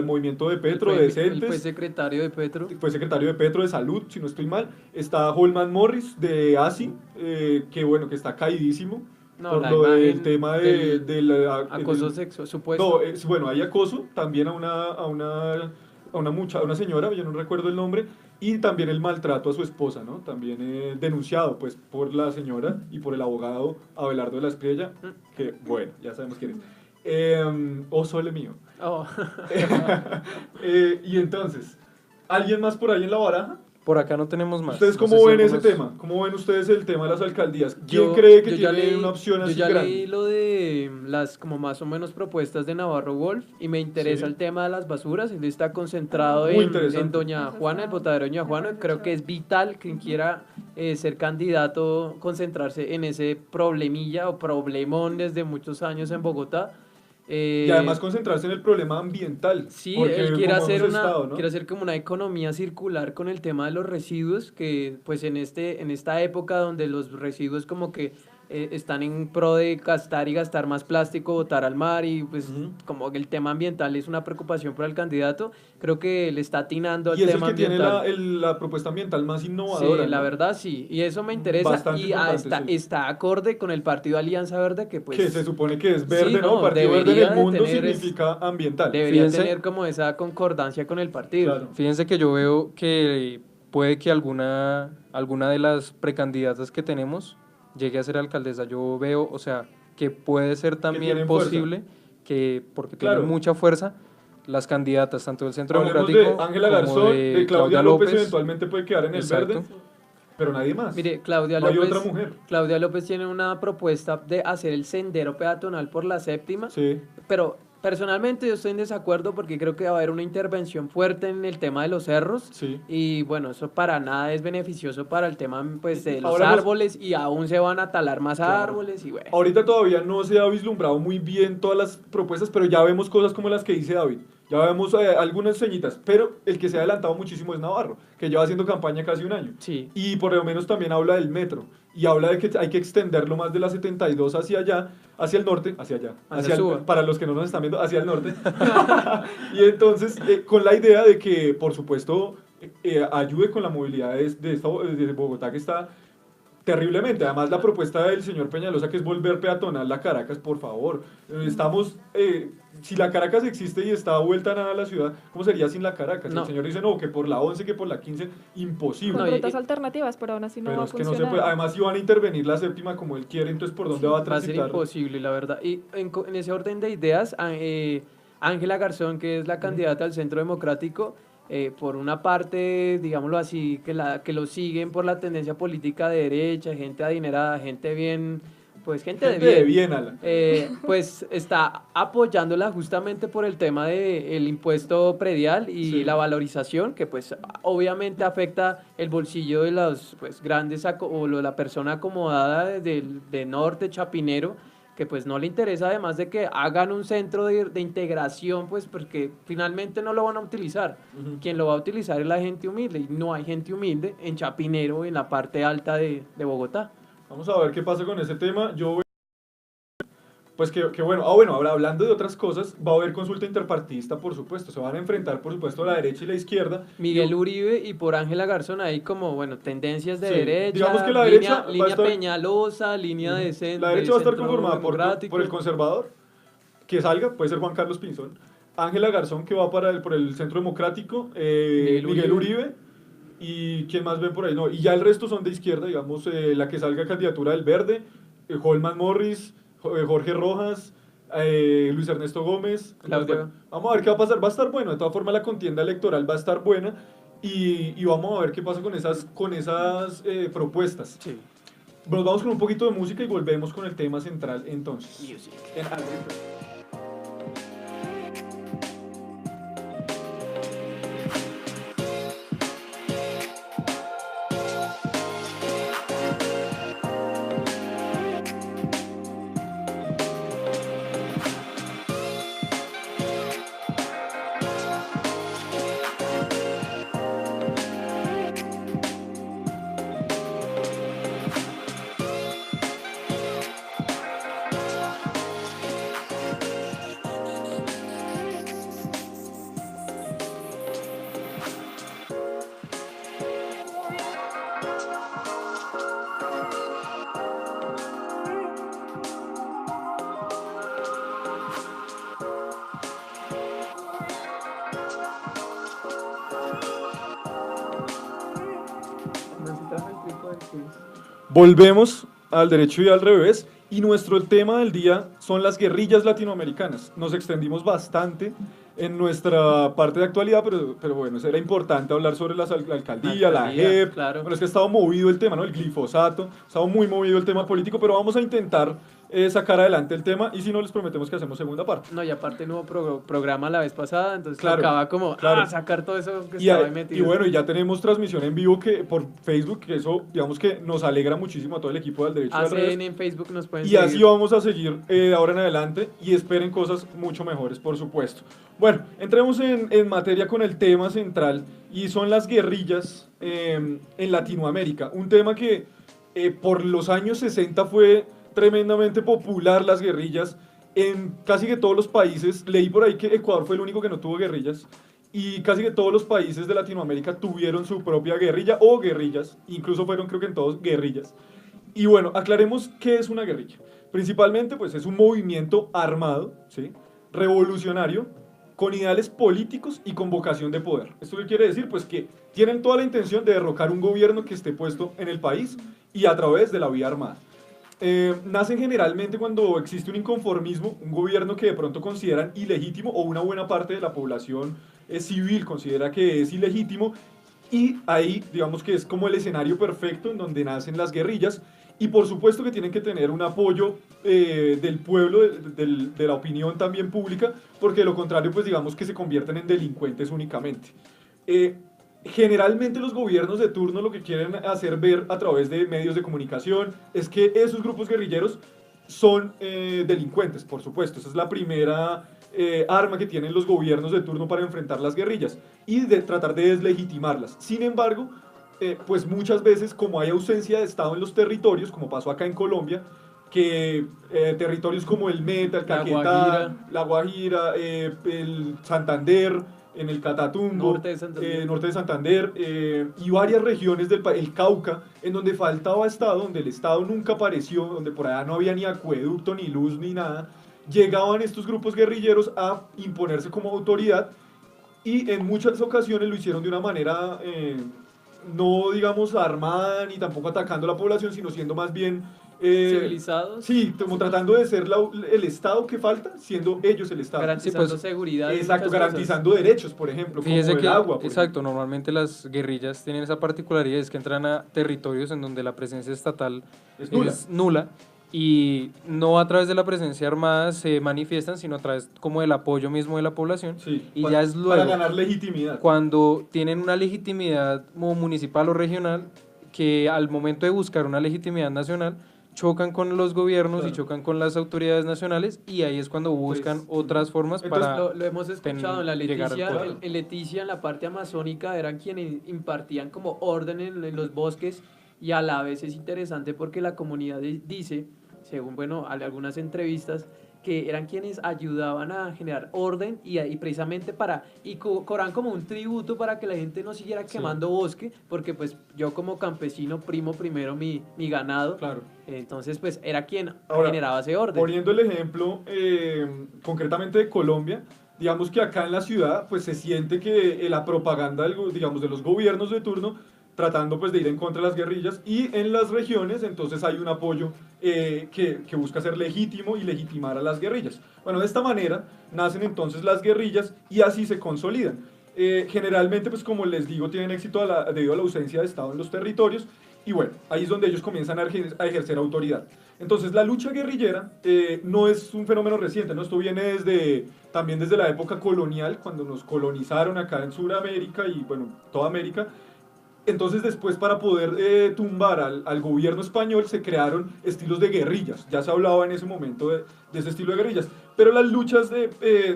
Speaker 3: movimiento de Petro, de
Speaker 7: Él fue
Speaker 3: Decentes.
Speaker 7: secretario de Petro.
Speaker 3: Fue secretario de Petro de Salud, si no estoy mal. Está Holman Morris de ASI, que está caidísimo
Speaker 7: No,
Speaker 3: por
Speaker 7: la
Speaker 3: lo del
Speaker 7: imagen
Speaker 3: tema
Speaker 7: del acoso sexual, supuesto.
Speaker 3: No, bueno, hay acoso también a una señora, yo no recuerdo el nombre, y también el maltrato a su esposa, ¿no? También denunciado, pues, por la señora y por el abogado Abelardo de la Espriella, que, bueno, ya sabemos quién es. Sole mío.
Speaker 7: Oh.
Speaker 3: Y entonces, ¿alguien más por ahí en la baraja?
Speaker 4: Por acá no tenemos más.
Speaker 3: ¿Ustedes
Speaker 4: No
Speaker 3: cómo
Speaker 4: sé si
Speaker 3: ven ese
Speaker 4: algunos-
Speaker 3: tema? ¿Cómo ven ustedes el tema de las alcaldías? ¿Quién
Speaker 7: Yo-
Speaker 3: cree que
Speaker 7: yo ya
Speaker 3: tiene
Speaker 7: leí-
Speaker 3: una opción así
Speaker 7: Yo ya
Speaker 3: grande?
Speaker 7: leí lo de las como más o menos propuestas de Navarro Wolf y me interesa
Speaker 3: Sí.
Speaker 7: el tema de las basuras. Él está concentrado
Speaker 3: Muy interesante.
Speaker 7: en Doña Juana, el botadero de Doña Juana. Creo que es vital quien quiera ser candidato, concentrarse en ese problemilla o problemón desde muchos años en Bogotá.
Speaker 3: Y además concentrarse en el problema ambiental.
Speaker 7: Sí,
Speaker 3: porque
Speaker 7: él quiere
Speaker 3: como
Speaker 7: hacer,
Speaker 3: hemos estado, ¿no?
Speaker 7: quiere hacer como una economía circular con el tema de los residuos, que pues en esta época donde los residuos como que están en pro de gastar y gastar más plástico, botar al mar y pues
Speaker 3: Ujú.
Speaker 7: como que el tema ambiental es una preocupación para el candidato, creo que le está atinando al
Speaker 3: Y es el
Speaker 7: tema
Speaker 3: que tiene
Speaker 7: ambiental.
Speaker 3: la propuesta ambiental más
Speaker 7: Sí,
Speaker 3: innovadora.
Speaker 7: la
Speaker 3: ¿no?
Speaker 7: verdad sí, y eso me interesa
Speaker 3: Bastante
Speaker 7: y
Speaker 3: importante, sí.
Speaker 7: está acorde con el partido Alianza Verde que pues
Speaker 3: Que se supone que es verde,
Speaker 7: sí,
Speaker 3: ¿no?
Speaker 7: no,
Speaker 3: Partido verde en
Speaker 7: debería
Speaker 3: el
Speaker 7: de
Speaker 3: mundo
Speaker 7: tener
Speaker 3: significa ambiental.
Speaker 7: debería
Speaker 4: Fíjense-
Speaker 7: tener como esa concordancia con el partido.
Speaker 3: Claro.
Speaker 4: Fíjense que yo veo que puede que alguna de las precandidatas que tenemos llegue a ser alcaldesa. Yo veo, o sea, que puede ser también
Speaker 3: tienen fuerza.
Speaker 4: posible que, porque
Speaker 3: Claro.
Speaker 4: tienen mucha fuerza, las candidatas, tanto del Centro
Speaker 3: Hablemos
Speaker 4: Democrático
Speaker 3: de Ángela
Speaker 4: como
Speaker 3: Garzón, de Claudia López, eventualmente puede quedar en el
Speaker 4: Exacto.
Speaker 3: verde, pero nadie más.
Speaker 7: Mire, Claudia
Speaker 3: No hay
Speaker 7: López,
Speaker 3: otra mujer.
Speaker 7: Claudia López tiene una propuesta de hacer el sendero peatonal por la séptima,
Speaker 3: Sí.
Speaker 7: pero Personalmente yo estoy en desacuerdo porque creo que va a haber una intervención fuerte en el tema de los cerros
Speaker 3: Sí.
Speaker 7: y bueno, eso para nada es beneficioso para el tema pues, de los
Speaker 3: Ahora nos-
Speaker 7: árboles y aún se van a talar más
Speaker 3: Claro.
Speaker 7: árboles y bueno.
Speaker 3: Ahorita todavía no se ha vislumbrado muy bien todas las propuestas, pero ya vemos cosas como las que dice David. Ya vemos algunas señitas, pero el que se ha adelantado muchísimo es Navarro, que lleva haciendo campaña casi un año.
Speaker 7: Sí.
Speaker 3: Y por lo menos también habla del metro. Y habla de que hay que extenderlo más de la 72 hacia allá, hacia el norte, hacia allá,
Speaker 7: Hacia Suba.
Speaker 3: para los que no nos están viendo, hacia el norte. Y entonces, con la idea de que, por supuesto, ayude con la movilidad de Bogotá, que está terriblemente. Además, la propuesta del señor Peñalosa, que es volver peatonal la Caracas, por favor. Estamos, si la Caracas existe y está vuelta a nada a la ciudad, ¿cómo sería sin la Caracas?
Speaker 7: No.
Speaker 3: El señor dice, no, que por la 11, que por la 15, imposible.
Speaker 5: Con
Speaker 7: No, y-
Speaker 5: rutas alternativas, pero aún así no
Speaker 3: Pero
Speaker 5: va a
Speaker 3: es que no se
Speaker 5: funcionar.
Speaker 3: puede. Además, si van a intervenir la séptima como él quiere, entonces ¿por dónde va a
Speaker 7: Va a ser
Speaker 3: transitar?
Speaker 7: imposible, la verdad. Y en ese orden de ideas, Ángela Garzón, que es la candidata al Centro Democrático, por una parte, digámoslo así, que lo siguen por la tendencia política de derecha, gente adinerada, gente bien, pues gente
Speaker 3: Gente
Speaker 7: de
Speaker 3: de
Speaker 7: bien.
Speaker 3: bien, Alan.
Speaker 7: Pues está apoyándola justamente por el tema del impuesto predial y
Speaker 3: Sí.
Speaker 7: la valorización, que pues obviamente afecta el bolsillo de los pues, grandes o la persona acomodada del norte chapinero, que pues no le interesa, además de que hagan un centro de integración, pues porque finalmente no lo van a utilizar.
Speaker 3: Ujú.
Speaker 7: Quien lo va a utilizar es la gente humilde, y no hay gente humilde en Chapinero, en la parte alta de Bogotá.
Speaker 3: Vamos a ver qué pasa con ese tema. Yo voy- Pues que bueno, bueno, ahora hablando de otras cosas, va a haber consulta interpartidista, por supuesto. Se van a enfrentar, por supuesto, la derecha y la izquierda.
Speaker 7: Miguel Uribe y por Ángela Garzón hay como, bueno, tendencias de
Speaker 3: Sí,
Speaker 7: derecha,
Speaker 3: digamos que la derecha va a
Speaker 7: línea
Speaker 3: estar-
Speaker 7: Peñalosa, línea de centro.
Speaker 3: La derecha va a estar conformada por el conservador, que salga, puede ser Juan Carlos Pinzón. Ángela Garzón, que va por el Centro Democrático. Miguel Uribe. ¿Y quién más ven por ahí? No, y ya el resto son de izquierda, digamos, la que salga candidatura del Verde, Holman Morris, Jorge Rojas, Luis Ernesto Gómez.
Speaker 7: Claudia.
Speaker 3: Bueno, vamos a ver qué va a pasar. Va a estar bueno, de todas formas la contienda electoral va a estar buena y vamos a ver qué pasa con esas propuestas.
Speaker 7: Sí.
Speaker 3: Nos vamos con un poquito de música y volvemos con el tema central entonces. En Adentro. Volvemos al derecho y al revés, y nuestro tema del día son las guerrillas latinoamericanas. Nos extendimos bastante en nuestra parte de actualidad, pero bueno, era importante hablar sobre la alcaldía, la JEP.
Speaker 7: claro.
Speaker 3: Bueno, es que ha estado movido el tema, ¿no? El glifosato, ha estado muy movido el tema político, pero vamos a intentar sacar adelante el tema, y si no, les prometemos que hacemos segunda parte.
Speaker 7: No, y aparte no hubo programa la vez pasada, entonces
Speaker 3: Claro,
Speaker 7: tocaba como
Speaker 3: claro.
Speaker 7: sacar todo eso que
Speaker 3: Y,
Speaker 7: estaba ahí metido.
Speaker 3: y bueno, y ya tenemos transmisión en vivo por Facebook, que eso, digamos que nos alegra muchísimo a todo el equipo del derecho y al revés.
Speaker 7: ACN en Facebook nos pueden
Speaker 3: Y
Speaker 7: seguir.
Speaker 3: así vamos a seguir de ahora en adelante y esperen cosas mucho mejores, por supuesto. Bueno, entremos en materia con el tema central y son las guerrillas en Latinoamérica. Un tema que por los años 60 fue tremendamente popular, las guerrillas, en casi que todos los países. Leí por ahí que Ecuador fue el único que no tuvo guerrillas. Y casi que todos los países de Latinoamérica tuvieron su propia guerrilla o guerrillas. Incluso fueron, creo que en todos, guerrillas. Y bueno, aclaremos qué es una guerrilla. Principalmente, pues es un movimiento armado, ¿sí? Revolucionario, con ideales políticos y con vocación de poder. ¿Esto qué quiere decir? Pues que tienen toda la intención de derrocar un gobierno que esté puesto en el país y a través de la vía armada. Nacen generalmente cuando existe un inconformismo, un gobierno que de pronto consideran ilegítimo o una buena parte de la población civil considera que es ilegítimo, y ahí digamos que es como el escenario perfecto en donde nacen las guerrillas y por supuesto que tienen que tener un apoyo del pueblo, de la opinión también pública, porque de lo contrario, pues digamos que se convierten en delincuentes únicamente. Generalmente los gobiernos de turno lo que quieren hacer ver a través de medios de comunicación es que esos grupos guerrilleros son delincuentes, por supuesto. Esa es la primera arma que tienen los gobiernos de turno para enfrentar las guerrillas y de tratar de deslegitimarlas. Sin embargo, pues muchas veces, como hay ausencia de Estado en los territorios, como pasó acá en Colombia, que territorios como el Meta, el Caquetá, la Guajira, el Santander, en el Catatumbo, norte de Santander y varias regiones del país, el Cauca, en donde faltaba Estado, donde el Estado nunca apareció, donde por allá no había ni acueducto, ni luz, ni nada, llegaban estos grupos guerrilleros a imponerse como autoridad y en muchas ocasiones lo hicieron de una manera no digamos armada ni tampoco atacando a la población, sino siendo más bien
Speaker 7: civilizados.
Speaker 3: Sí, como tratando de ser el Estado que falta, siendo ellos el Estado.
Speaker 7: Garantizando
Speaker 4: Sí, pues,
Speaker 7: seguridad.
Speaker 3: Exacto, garantizando derechos, por ejemplo, como
Speaker 4: Fíjese
Speaker 3: el
Speaker 4: que,
Speaker 3: agua. Por
Speaker 4: exacto,
Speaker 3: ejemplo.
Speaker 4: normalmente las guerrillas tienen esa particularidad, es que entran a territorios en donde la presencia estatal
Speaker 3: Es
Speaker 4: es
Speaker 3: nula.
Speaker 4: nula y no a través de la presencia armada se manifiestan, sino a través como del apoyo mismo de la población.
Speaker 3: Sí,
Speaker 4: Y
Speaker 3: para,
Speaker 4: ya es
Speaker 3: para
Speaker 4: luego,
Speaker 3: ganar legitimidad.
Speaker 4: cuando tienen una legitimidad como municipal o regional, que al momento de buscar una legitimidad nacional, chocan con los gobiernos
Speaker 3: Claro.
Speaker 4: y chocan con las autoridades nacionales y ahí es cuando buscan
Speaker 3: Pues,
Speaker 4: otras formas
Speaker 3: entonces,
Speaker 4: para...
Speaker 7: Lo hemos escuchado en la
Speaker 4: llegar al
Speaker 7: Leticia,
Speaker 4: poder.
Speaker 7: en Leticia, en la parte amazónica, eran quienes impartían como orden en los bosques y a la vez es interesante porque la comunidad dice, según bueno, algunas entrevistas, que eran quienes ayudaban a generar orden y precisamente cobraban como un tributo para que la gente no siguiera
Speaker 3: Sí.
Speaker 7: quemando bosque, porque pues yo como campesino primo primero mi ganado,
Speaker 3: Claro.
Speaker 7: entonces pues era quien
Speaker 3: Ahora,
Speaker 7: generaba ese orden.
Speaker 3: Poniendo el ejemplo concretamente de Colombia, digamos que acá en la ciudad pues se siente que la propaganda digamos, de los gobiernos de turno tratando pues de ir en contra de las guerrillas y en las regiones entonces hay un apoyo que busca ser legítimo y legitimar a las guerrillas. Bueno, de esta manera nacen entonces las guerrillas y así se consolidan. Generalmente pues como les digo tienen éxito debido a la ausencia de Estado en los territorios y bueno, ahí es donde ellos comienzan a ejercer autoridad. Entonces la lucha guerrillera no es un fenómeno reciente, ¿no? Esto viene también desde la época colonial, cuando nos colonizaron acá en Sudamérica y bueno, toda América. Entonces después para poder tumbar al gobierno español se crearon estilos de guerrillas, ya se hablaba en ese momento de ese estilo de guerrillas, pero las luchas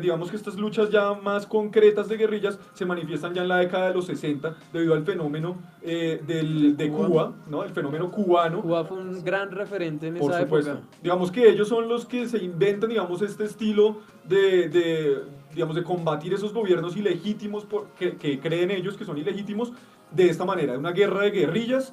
Speaker 3: digamos que estas luchas ya más concretas de guerrillas se manifiestan ya en la década de los 60 debido al fenómeno de Cuba, ¿no? El fenómeno cubano.
Speaker 7: Cuba fue un gran referente en
Speaker 3: Por
Speaker 7: esa
Speaker 3: supuesto.
Speaker 7: época.
Speaker 3: Digamos que ellos son los que se inventan, digamos, este estilo digamos, de combatir esos gobiernos ilegítimos que creen ellos que son ilegítimos de esta manera, de una guerra de guerrillas,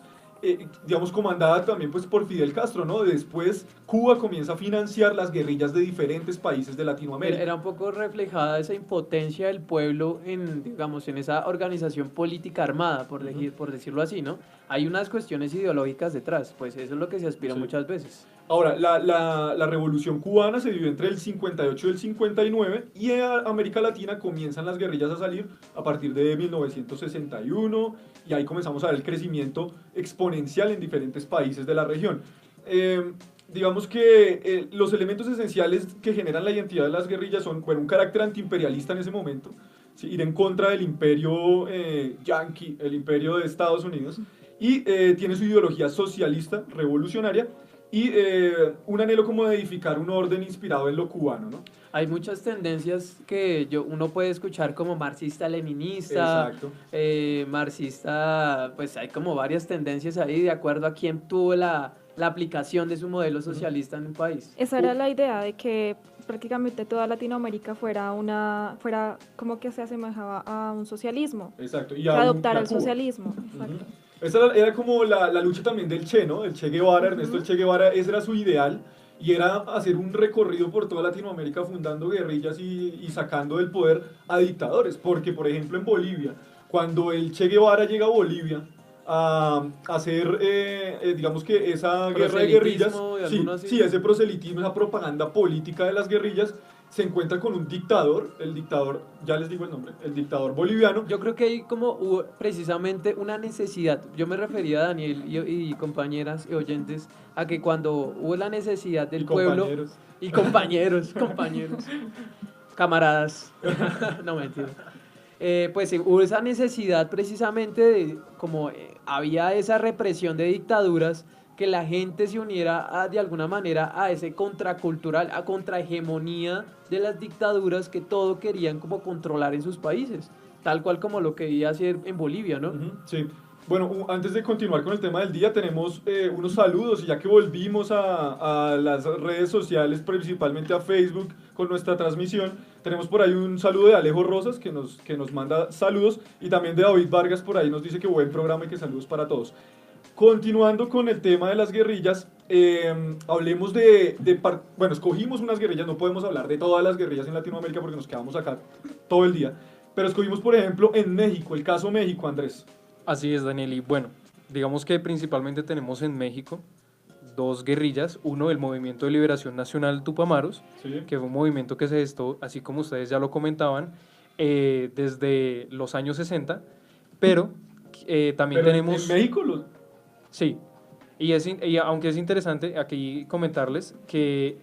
Speaker 3: digamos, comandada también pues por Fidel Castro, ¿no? Después Cuba comienza a financiar las guerrillas de diferentes países de Latinoamérica.
Speaker 7: Era un poco reflejada esa impotencia del pueblo digamos, en esa organización política armada, por decirlo así, ¿no? Hay unas cuestiones ideológicas detrás, pues eso es lo que se aspira
Speaker 3: Sí.
Speaker 7: muchas veces.
Speaker 3: Ahora, la revolución cubana se dio entre el 58 y el 59 y en América Latina comienzan las guerrillas a salir a partir de 1961 y ahí comenzamos a ver el crecimiento exponencial en diferentes países de la región. Digamos que los elementos esenciales que generan la identidad de las guerrillas son bueno, un carácter antiimperialista en ese momento, ¿sí? Ir en contra del imperio yanqui, el imperio de Estados Unidos, y tiene su ideología socialista, revolucionaria, y un anhelo como de edificar un orden inspirado en lo cubano, ¿no?
Speaker 7: Hay muchas tendencias que uno puede escuchar como marxista-leninista,
Speaker 3: Exacto.
Speaker 7: marxista, pues hay como varias tendencias ahí de acuerdo a quién tuvo la aplicación de su modelo socialista en un país.
Speaker 5: Esa era la idea de que prácticamente toda Latinoamérica fuera como que se asemejaba a un socialismo,
Speaker 3: Exacto. Y
Speaker 5: que adoptara el socialismo. Exacto.
Speaker 3: Esa era como la lucha también del Che, ¿no? El Che Guevara, Ernesto el Che Guevara, ese era su ideal y era hacer un recorrido por toda Latinoamérica fundando guerrillas y sacando del poder a dictadores. Porque, por ejemplo, en Bolivia, cuando el Che Guevara llega a Bolivia a hacer, digamos que esa guerra de guerrillas,
Speaker 7: Proselitismo y alguno así.
Speaker 3: sí, ese proselitismo, esa propaganda política de las guerrillas, se encuentra con un dictador, el dictador, ya les digo el nombre, el dictador boliviano.
Speaker 7: Yo creo que hay como hubo precisamente una necesidad. Yo me refería a Daniel y compañeras y oyentes a que cuando hubo la necesidad del
Speaker 3: Y
Speaker 7: pueblo
Speaker 3: compañeros.
Speaker 7: y compañeros, camaradas, no mentira. Pues hubo esa necesidad precisamente de como había esa represión de dictaduras, que la gente se uniera de alguna manera a ese contracultural, a contrahegemonía de las dictaduras que todo querían como controlar en sus países, tal cual como lo que iba a hacer en Bolivia, ¿no?
Speaker 3: Ujú, sí. Bueno, antes de continuar con el tema del día, tenemos unos saludos, y ya que volvimos a las redes sociales, principalmente a Facebook, con nuestra transmisión, tenemos por ahí un saludo de Alejo Rosas, que nos manda saludos, y también de David Vargas por ahí nos dice que buen programa y que saludos para todos. Continuando con el tema de las guerrillas, hablemos bueno, escogimos unas guerrillas, no podemos hablar de todas las guerrillas en Latinoamérica porque nos quedamos acá todo el día, pero escogimos, por ejemplo, en México, el caso México, Andrés.
Speaker 4: Así es, Daniel. Y bueno, digamos que principalmente tenemos en México dos guerrillas. Uno, el Movimiento de Liberación Nacional Tupamaros,
Speaker 3: Sí.
Speaker 4: que fue un movimiento que se gestó, así como ustedes ya lo comentaban, desde los años 60, pero también
Speaker 3: Pero
Speaker 4: tenemos...
Speaker 3: en México,
Speaker 4: Sí, y aunque es interesante aquí comentarles que,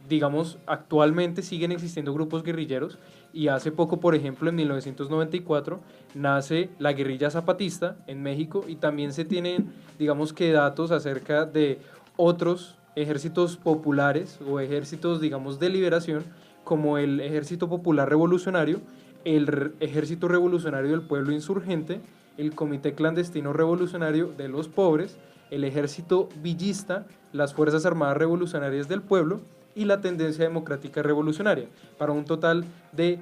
Speaker 4: digamos, actualmente siguen existiendo grupos guerrilleros, y hace poco, por ejemplo, en 1994, nace la guerrilla zapatista en México, y también se tienen, digamos que datos acerca de otros ejércitos populares o ejércitos, digamos, de liberación, como el Ejército Popular Revolucionario, el Ejército Revolucionario del Pueblo Insurgente, el Comité Clandestino Revolucionario de los Pobres, el Ejército Villista, las Fuerzas Armadas Revolucionarias del Pueblo y la Tendencia Democrática Revolucionaria, para un total de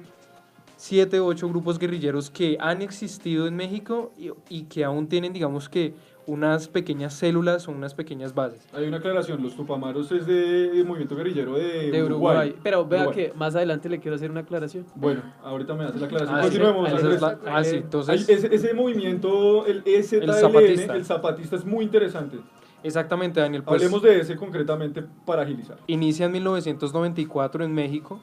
Speaker 4: 7 o 8 grupos guerrilleros que han existido en México y que aún tienen, digamos que, unas pequeñas células o unas pequeñas bases.
Speaker 3: hay una aclaración, los Tupamaros es de movimiento guerrillero
Speaker 7: De Uruguay. Pero vea
Speaker 3: Uruguay.
Speaker 7: que más adelante le quiero hacer una aclaración.
Speaker 3: Bueno, ahorita me hace la aclaración.
Speaker 4: Ah,
Speaker 3: Continuemos,
Speaker 4: sí,
Speaker 3: Andrés.
Speaker 4: sí, entonces...
Speaker 3: Ese movimiento, el EZLN,
Speaker 4: zapatista.
Speaker 3: el zapatista, es muy interesante.
Speaker 4: Exactamente, Daniel. Pues,
Speaker 3: Hablemos de ese concretamente para agilizar.
Speaker 4: inicia en 1994 en México,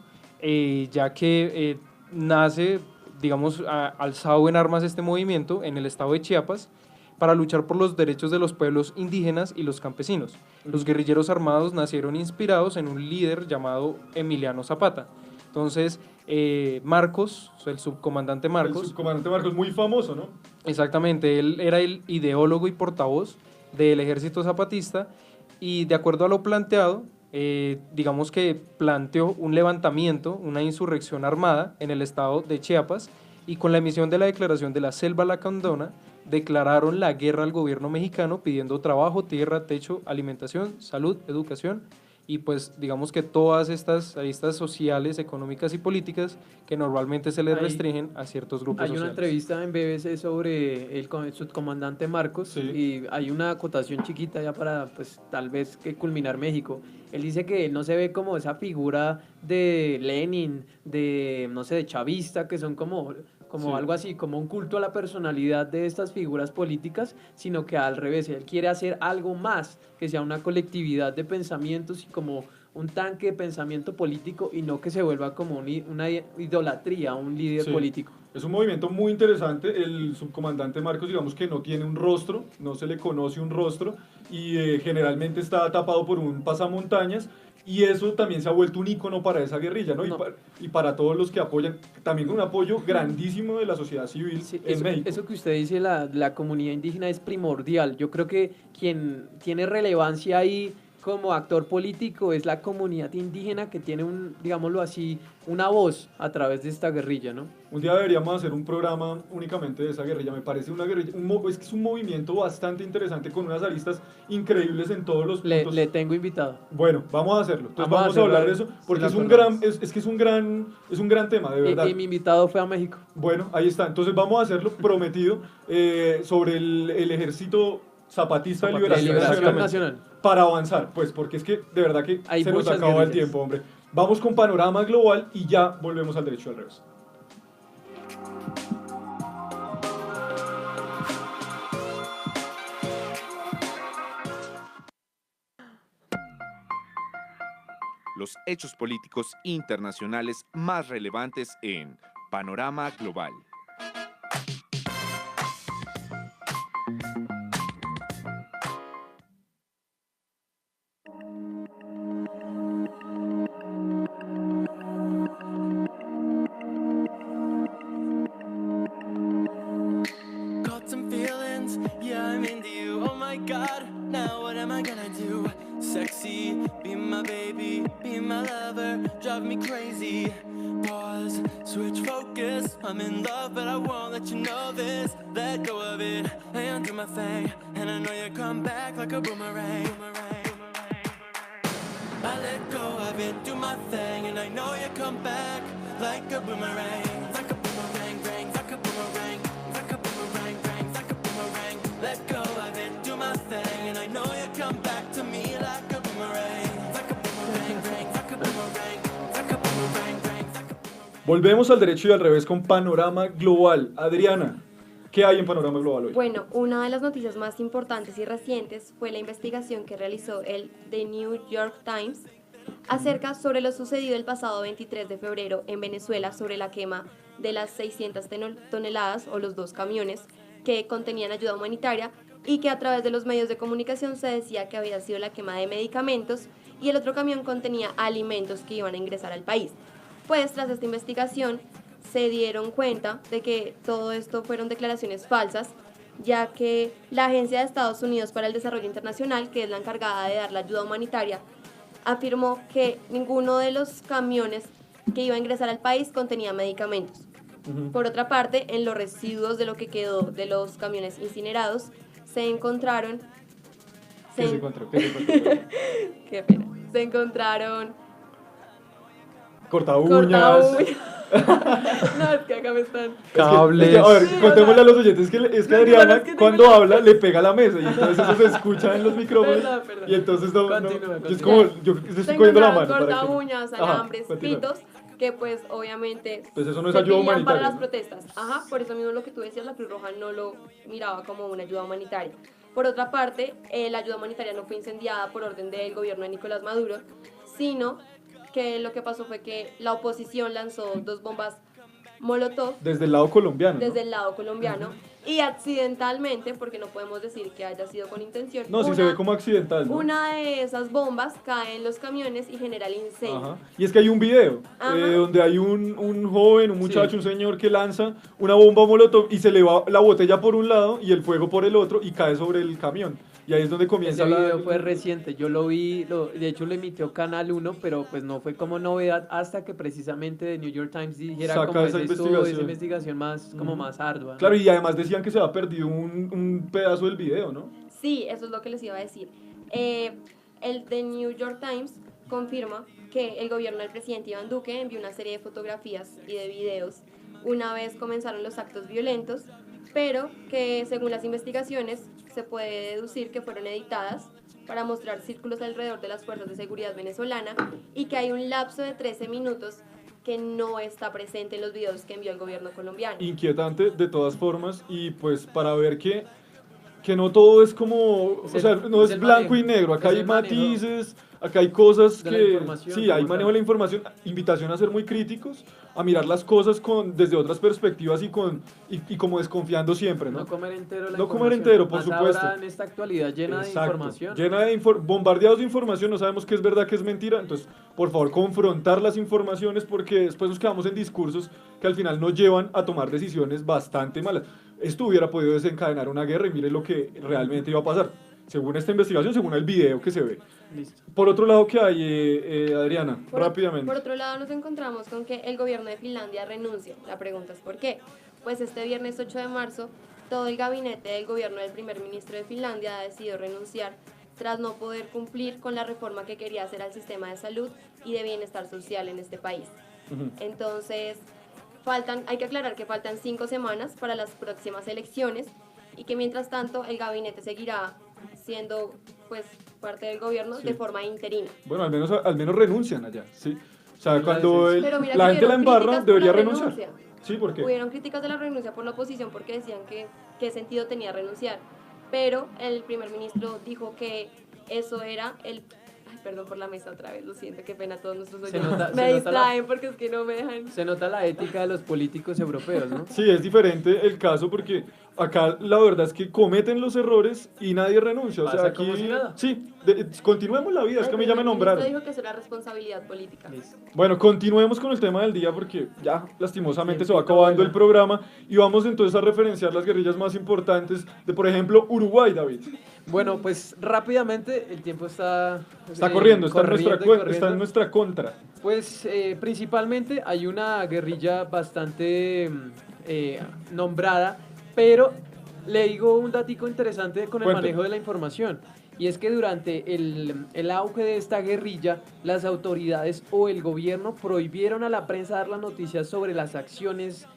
Speaker 4: ya que nace, digamos, alzado en armas este movimiento en el estado de Chiapas para luchar por los derechos de los pueblos indígenas y los campesinos. Los guerrilleros armados nacieron inspirados en un líder llamado Emiliano Zapata. Entonces, Marcos, el subcomandante Marcos...
Speaker 3: El subcomandante Marcos, muy famoso, ¿no?
Speaker 4: Exactamente, él era el ideólogo y portavoz del ejército zapatista, y de acuerdo a lo planteado, digamos que planteó un levantamiento, una insurrección armada en el estado de Chiapas, y con la emisión de la declaración de la Selva Lacandona, declararon la guerra al gobierno mexicano pidiendo trabajo, tierra, techo, alimentación, salud, educación, y pues digamos que todas estas aristas sociales, económicas y políticas que normalmente se les
Speaker 7: Hay-
Speaker 4: restringen a ciertos grupos
Speaker 7: Hay una
Speaker 4: sociales.
Speaker 7: entrevista en BBC sobre el subcomandante Marcos,
Speaker 3: Sí.
Speaker 7: y hay una acotación chiquita ya para, pues, tal vez que culminar México. Él dice que él no se ve como esa figura de Lenin, de, no sé, de chavista, que son como
Speaker 3: Sí.
Speaker 7: algo así, como un culto a la personalidad de estas figuras políticas, sino que al revés, él quiere hacer algo más, que sea una colectividad de pensamientos y como un tanque de pensamiento político, y no que se vuelva como una idolatría a un líder
Speaker 3: Sí.
Speaker 7: político.
Speaker 3: Es un movimiento muy interesante. El subcomandante Marcos, digamos que no tiene un rostro, no se le conoce un rostro, y generalmente está tapado por un pasamontañas, y eso también se ha vuelto un ícono para esa guerrilla, ¿no?
Speaker 7: No.
Speaker 3: Y para todos los que apoyan, también con un apoyo grandísimo de la sociedad civil
Speaker 7: Sí,
Speaker 3: en México.
Speaker 7: eso que usted dice, la comunidad indígena es primordial. Yo creo que quien tiene relevancia ahí como actor político es la comunidad indígena, que tiene digámoslo así, una voz a través de esta guerrilla, ¿no?
Speaker 3: Un día deberíamos hacer un programa únicamente de esa guerrilla. Me parece una guerrilla, es que es un movimiento bastante interesante con unas aristas increíbles en todos los puntos.
Speaker 7: Le tengo invitado.
Speaker 3: Bueno, vamos a hacerlo. Entonces
Speaker 7: Vamos a
Speaker 3: vamos a hablar de
Speaker 7: hacerlo,
Speaker 3: eso porque
Speaker 7: si
Speaker 3: es
Speaker 7: la
Speaker 3: un gran,
Speaker 7: acordamos.
Speaker 3: es que es un gran tema, de verdad.
Speaker 7: Y mi invitado fue a México.
Speaker 3: Bueno, ahí está. Entonces vamos a hacerlo prometido sobre el ejército zapatista de
Speaker 7: De
Speaker 3: liberación,
Speaker 7: Liberación
Speaker 3: Nacional.
Speaker 7: Nacional.
Speaker 3: Para avanzar, pues, porque es que de verdad que
Speaker 7: Hay
Speaker 3: se nos
Speaker 7: muchas
Speaker 3: acaba el
Speaker 7: guerrillas.
Speaker 3: tiempo, hombre. Vamos con panorama global y ya volvemos al derecho al revés.
Speaker 1: Los los hechos políticos internacionales más relevantes en Panorama Global.
Speaker 8: Caught some feelings, yeah, I'm into you. Oh my god, now what am I gonna do? Sexy, be my baby, be my lover, drive me crazy. Pause, switch focus. I'm in love, but I won't let you know this. Let go of it, I undo my thing, and I know you come back like a boomerang. I let go of it, do my thing, and I know you come back like a boomerang, like a boomerang, bang, like a boomerang, like a boomerang, bang, like a boomerang. Let go of it, do my thing, and I know you come back to me like a boomerang, like a boomerang, bang, like a boomerang, like a boomerang, bang, like a boomerang.
Speaker 3: Volvemos al derecho y al revés con Panorama Global. Adriana, ¿qué hay en Panorama Global hoy?
Speaker 6: Bueno, una de las noticias más importantes y recientes fue la investigación que realizó el The New York Times acerca sobre lo sucedido el pasado 23 de febrero en Venezuela sobre la quema de las 600 toneladas o los 2 camiones que contenían ayuda humanitaria y que a través de los medios de comunicación se decía que había sido la quema de medicamentos y el otro camión contenía alimentos que iban a ingresar al país. Pues tras esta investigación se dieron cuenta de que todo esto fueron declaraciones falsas, ya que la Agencia de Estados Unidos para el Desarrollo Internacional, que es la encargada de dar la ayuda humanitaria, afirmó que ninguno de los camiones que iba a ingresar al país contenía medicamentos. Por otra parte, en los residuos de lo que quedó de los camiones incinerados, se encontraron...
Speaker 3: ¿Qué se encontró? ¿Qué se encontró?
Speaker 6: Qué pena. Se encontraron...
Speaker 3: Corta
Speaker 6: corta
Speaker 3: uñas.
Speaker 6: No, es que acá me están...
Speaker 4: Cables.
Speaker 3: A ver,
Speaker 6: Sí,
Speaker 3: contémosle
Speaker 6: o
Speaker 3: a los oyentes, es que
Speaker 6: lo que
Speaker 3: Adriana
Speaker 6: pasa es que
Speaker 3: cuando
Speaker 6: tengo la-
Speaker 3: habla le pega a la mesa y entonces eso se escucha en los micrófonos
Speaker 6: Perdón.
Speaker 3: y entonces no,
Speaker 7: Continúa,
Speaker 3: yo es
Speaker 7: continúa.
Speaker 3: como, yo le
Speaker 6: Se
Speaker 3: estoy cogiendo la
Speaker 6: encontraron
Speaker 3: mano para
Speaker 6: corta
Speaker 3: que...
Speaker 6: uñas,
Speaker 3: Ajá,
Speaker 6: alambres,
Speaker 3: continúa.
Speaker 6: pitos, que pues obviamente
Speaker 3: Pues eso no es
Speaker 6: se
Speaker 3: ayuda
Speaker 6: pedían para
Speaker 3: humanitaria,
Speaker 6: las
Speaker 3: ¿no?
Speaker 6: protestas. Ajá, por eso mismo lo que tú decías, la Cruz Roja no lo miraba como una ayuda humanitaria. Por otra parte, la ayuda humanitaria no fue incendiada por orden del gobierno de Nicolás Maduro, sino que lo que pasó fue que la oposición lanzó 2 bombas Molotov
Speaker 3: Desde el lado colombiano, ¿no?
Speaker 6: desde el lado colombiano y accidentalmente, porque no podemos decir que haya sido con intención,
Speaker 3: No, sí se ve como accidental, ¿no?
Speaker 6: una de esas bombas cae en los camiones y genera el incendio.
Speaker 3: Ajá. Y es que hay un video
Speaker 6: Ajá.
Speaker 3: donde hay un joven, un muchacho,
Speaker 7: Sí.
Speaker 3: un señor que lanza una bomba molotov y se le va la botella por un lado y el fuego por el otro y cae sobre el camión. Y ahí es donde comienza
Speaker 7: Ese
Speaker 3: la...
Speaker 7: video fue reciente, yo lo vi, de hecho lo emitió Canal 1, pero pues no fue como novedad hasta que precisamente The New York Times dijera
Speaker 3: Saca
Speaker 7: como
Speaker 3: esa
Speaker 7: ese estudio, esa
Speaker 3: investigación.
Speaker 7: investigación más, como más ardua, ¿no?
Speaker 3: Claro, y además decían que se había perdido un pedazo del video, ¿no?
Speaker 6: Sí, eso es lo que les iba a decir. El The New York Times confirma que el gobierno del presidente Iván Duque envió una serie de fotografías y de videos una vez comenzaron los actos violentos, pero que según las investigaciones se puede deducir que fueron editadas para mostrar círculos alrededor de las fuerzas de seguridad venezolana y que hay un lapso de 13 minutos que no está presente en los videos que envió el gobierno colombiano.
Speaker 3: Inquietante de todas formas y pues para ver que no todo es como,
Speaker 7: Es
Speaker 3: o sea,
Speaker 7: el-
Speaker 3: no
Speaker 7: es
Speaker 3: es
Speaker 7: el
Speaker 3: blanco y
Speaker 7: manejo,
Speaker 3: negro, acá
Speaker 7: es
Speaker 3: hay
Speaker 7: el manejo
Speaker 3: matices, acá hay cosas
Speaker 7: de la
Speaker 3: que,
Speaker 7: información
Speaker 3: sí, hay
Speaker 7: como
Speaker 3: manejo
Speaker 7: tal.
Speaker 3: de la información, invitación a ser muy críticos, a mirar las cosas desde otras perspectivas y como desconfiando siempre, ¿no?
Speaker 7: No comer entero la
Speaker 3: No comer
Speaker 7: información.
Speaker 3: entero, por
Speaker 7: Más
Speaker 3: supuesto.
Speaker 7: ahora en esta actualidad llena de
Speaker 3: Exacto,
Speaker 7: información.
Speaker 3: llena de bombardeados de información, no sabemos qué es verdad, qué es mentira, entonces, por favor, confrontar las informaciones porque después nos quedamos en discursos que al final nos llevan a tomar decisiones bastante malas. Esto hubiera podido desencadenar una guerra y mire lo que realmente iba a pasar, según esta investigación, según el video que se ve.
Speaker 7: Listo.
Speaker 3: Por otro lado, ¿qué hay, Adriana? Rápidamente.
Speaker 6: Por otro lado, nos encontramos con que el gobierno de Finlandia renuncia. La pregunta es ¿por qué? Pues este viernes 8 de marzo, todo el gabinete del gobierno del primer ministro de Finlandia ha decidido renunciar tras no poder cumplir con la reforma que quería hacer al sistema de salud y de bienestar social en este país.
Speaker 3: Ujú.
Speaker 6: Entonces, hay que aclarar que faltan 5 semanas para las próximas elecciones y que mientras tanto el gabinete seguirá siendo pues parte del gobierno
Speaker 3: Sí.
Speaker 6: de forma interina.
Speaker 3: Bueno, al menos renuncian allá, ¿sí? O sea,
Speaker 7: Pero
Speaker 3: cuando
Speaker 6: Pero mira
Speaker 3: la
Speaker 6: que
Speaker 3: gente la
Speaker 6: hubieron
Speaker 3: embarra,
Speaker 6: críticas por
Speaker 3: debería
Speaker 6: la
Speaker 3: renunciar.
Speaker 6: renuncia.
Speaker 3: ¿Sí? ¿Por qué?
Speaker 6: Hubieron críticas de la renuncia por la oposición porque decían que qué sentido tenía renunciar, pero el primer ministro dijo que eso era perdón por la mesa otra vez, lo siento, qué pena a todos nuestros
Speaker 7: Se
Speaker 6: oyentes.
Speaker 7: nota-
Speaker 6: Me
Speaker 7: se nota la-
Speaker 6: distraen porque es que no me dejan.
Speaker 7: Se nota la ética de los políticos europeos, ¿no?
Speaker 3: Sí, es diferente el caso porque acá la verdad es que cometen los errores y nadie renuncia. O sea,
Speaker 7: Pasa
Speaker 3: aquí
Speaker 7: como si nada.
Speaker 3: sí, continuemos la vida, es que a mí ya me
Speaker 6: El ministro
Speaker 3: nombraron.
Speaker 6: dijo que eso era responsabilidad política.
Speaker 7: Listo.
Speaker 3: Bueno, continuemos con el tema del día porque ya lastimosamente se va
Speaker 7: Tiempito,
Speaker 3: acabando
Speaker 7: bueno.
Speaker 3: el programa y vamos entonces a referenciar las guerrillas más importantes de, por ejemplo, Uruguay, David.
Speaker 7: Bueno, pues rápidamente, el tiempo está...
Speaker 3: Está corriendo, está,
Speaker 7: corriendo y
Speaker 3: está
Speaker 7: corriendo.
Speaker 3: en nuestra contra.
Speaker 7: Pues principalmente hay una guerrilla bastante nombrada, pero le digo un datico interesante con el
Speaker 3: Cuente.
Speaker 7: manejo de la información. Y es que durante el auge de esta guerrilla, las autoridades o el gobierno prohibieron a la prensa dar las noticias sobre las acciones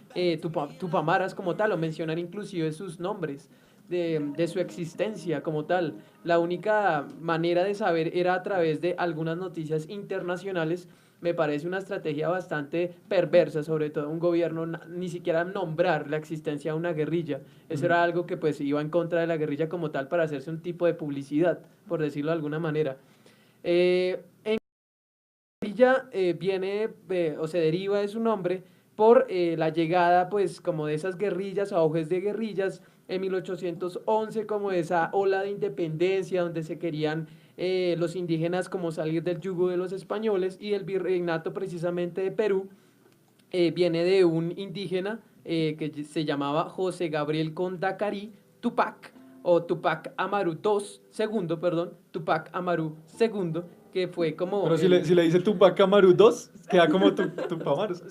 Speaker 7: tupamaras como tal, o mencionar inclusive sus nombres. De su existencia como tal. La única manera de saber era a través de algunas noticias internacionales. Me parece una estrategia bastante perversa, sobre todo un gobierno ni siquiera nombrar la existencia de una guerrilla. Eso era algo que pues iba en contra de la guerrilla como tal para hacerse un tipo de publicidad, por decirlo de alguna manera. En guerrilla viene o se deriva de su nombre por la llegada pues como de esas guerrillas, auges de guerrillas, en 1811 como esa ola de independencia donde se querían los indígenas como salir del yugo de los españoles y el virreinato precisamente de Perú viene de un indígena que se llamaba José Gabriel Condacarí Tupac o Tupac Amaru II, perdón, Tupac Amaru II, que fue como...
Speaker 3: Pero si le dice Tupac Amaru 2, queda como Tupamaros.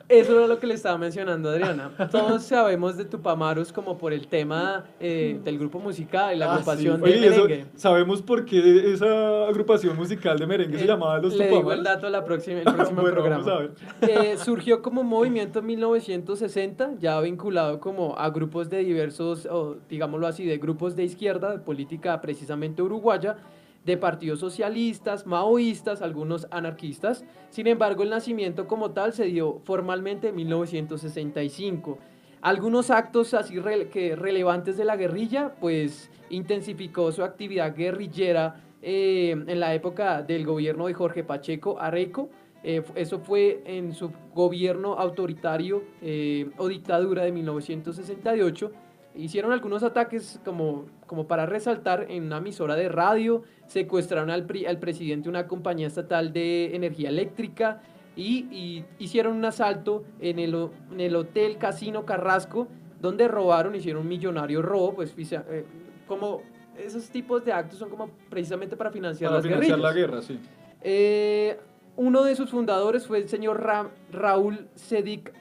Speaker 7: Eso era lo que le estaba mencionando Adriana. Todos sabemos de Tupamaros como por el tema del grupo musical y la agrupación
Speaker 3: sí. Oye,
Speaker 7: de
Speaker 3: y eso,
Speaker 7: merengue.
Speaker 3: ¿sabemos por qué esa agrupación musical de merengue se llamaba Los
Speaker 7: Le digo el
Speaker 3: Tupamaros?
Speaker 7: dato el próximo
Speaker 3: Bueno,
Speaker 7: programa.
Speaker 3: vamos a ver.
Speaker 7: Surgió como movimiento en 1960, ya vinculado como a grupos de diversos, o digámoslo así, de grupos de izquierda, de política precisamente uruguaya, de partidos socialistas, maoístas, algunos anarquistas. Sin embargo, el nacimiento como tal se dio formalmente en 1965. Algunos actos así relevantes de la guerrilla, pues intensificó su actividad guerrillera en la época del gobierno de Jorge Pacheco Areco. Eso fue en su gobierno autoritario o dictadura de 1968. Hicieron algunos ataques como para resaltar en una emisora de radio, secuestraron al presidente de una compañía estatal de energía eléctrica y hicieron un asalto en el Hotel Casino Carrasco, donde hicieron un millonario robo, pues como esos tipos de actos son como precisamente para financiar
Speaker 3: Para
Speaker 7: las
Speaker 3: financiar
Speaker 7: guerrillas.
Speaker 3: la guerra, sí.
Speaker 7: Uno de sus fundadores fue el señor Raúl Cedic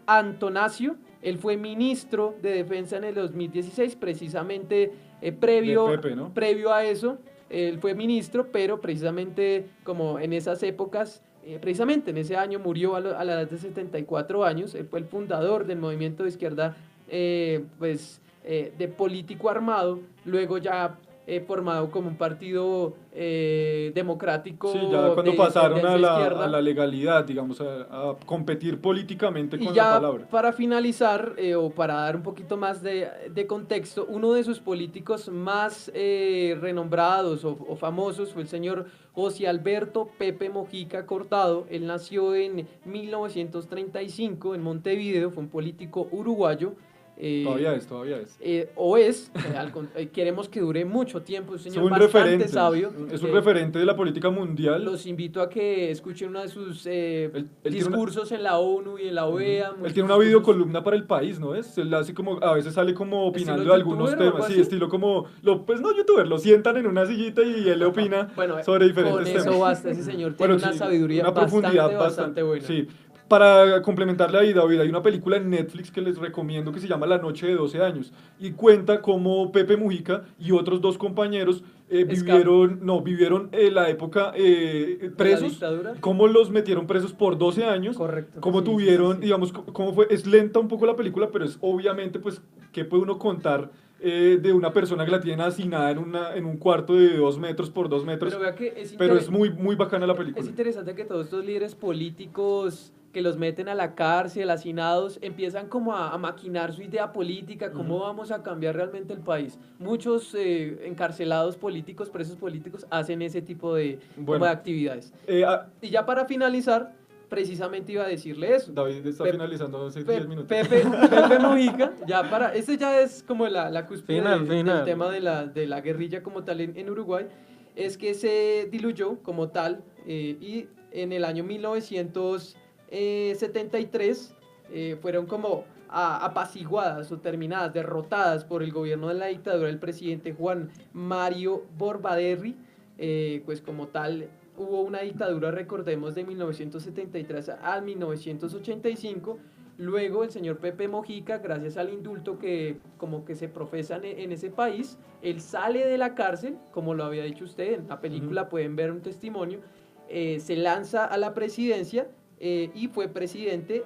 Speaker 7: Antonasio. Él fue ministro de Defensa en el 2016, precisamente previo,
Speaker 3: De Pepe, ¿no?
Speaker 7: previo a eso. Él fue ministro, pero precisamente como en esas épocas, precisamente en ese año murió a la edad de 74 años. Él fue el fundador del movimiento de izquierda, de político armado, luego ya formado como un partido democrático.
Speaker 3: Sí, ya cuando
Speaker 7: de
Speaker 3: pasaron
Speaker 7: tendencia izquierda.
Speaker 3: a la legalidad, digamos, a competir políticamente
Speaker 7: Y
Speaker 3: con
Speaker 7: ya
Speaker 3: la palabra.
Speaker 7: para finalizar, o para dar un poquito más de contexto, uno de sus políticos más renombrados o famosos fue el señor José Alberto Pepe Mojica Cortado. Él nació en 1935 en Montevideo, fue un político uruguayo.
Speaker 3: Todavía es.
Speaker 7: Queremos que dure mucho tiempo, es un
Speaker 3: Es
Speaker 7: señor
Speaker 3: un
Speaker 7: bastante
Speaker 3: referente,
Speaker 7: sabio.
Speaker 3: es un referente de la política mundial.
Speaker 7: Los invito a que escuchen uno de sus
Speaker 3: Él tiene
Speaker 7: discursos en la ONU y en la OEA.
Speaker 3: Él tiene una videocolumna para El País, ¿no es? Él hace como, a veces sale como opinando de
Speaker 7: ¿Estilo
Speaker 3: algunos
Speaker 7: youtuber o algo
Speaker 3: temas. Sí,
Speaker 7: así?
Speaker 3: estilo como, pues no youtuber, lo sientan en una sillita y él le opina
Speaker 7: Bueno,
Speaker 3: sobre diferentes
Speaker 7: con
Speaker 3: temas.
Speaker 7: eso basta, ese señor tiene una
Speaker 3: sí,
Speaker 7: sabiduría
Speaker 3: una profundidad
Speaker 7: bastante buena.
Speaker 3: Sí. Para complementarle ahí, David, hay una película en Netflix que les recomiendo que se llama La Noche de 12 años y cuenta cómo Pepe Mujica y otros dos compañeros vivieron la época presos,
Speaker 7: dictadura?
Speaker 3: cómo los metieron presos por 12 años,
Speaker 7: Correcto.
Speaker 3: cómo
Speaker 7: Sí,
Speaker 3: tuvieron,
Speaker 7: sí.
Speaker 3: digamos, cómo fue, es lenta un poco la película, pero es obviamente, pues, ¿qué puede uno contar de una persona que la tienen asignada en un cuarto de 2 metros por 2 metros?
Speaker 7: Pero vea que
Speaker 3: Pero es muy, muy bacana la película.
Speaker 7: Es interesante que todos estos líderes políticos que los meten a la cárcel, hacinados, empiezan como a maquinar su idea política, cómo vamos a cambiar realmente el país. Muchos encarcelados políticos, presos políticos, hacen ese tipo de, como de actividades. Y ya para finalizar, precisamente iba a decirle eso.
Speaker 3: David está finalizando hace 10 minutos.
Speaker 7: Pepe Mojica, este ya es como la cúspide del tema de la guerrilla como tal en Uruguay, es que se diluyó como tal y en el año 1973 fueron como apaciguadas o terminadas, derrotadas por el gobierno de la dictadura del presidente Juan Mario Borbaderri, pues como tal hubo una dictadura, recordemos, de 1973 a 1985. Luego el señor Pepe Mojica, gracias al indulto que como que se profesa en ese país, él sale de la cárcel, como lo había dicho usted, en la película pueden ver un testimonio, se lanza a la presidencia y fue presidente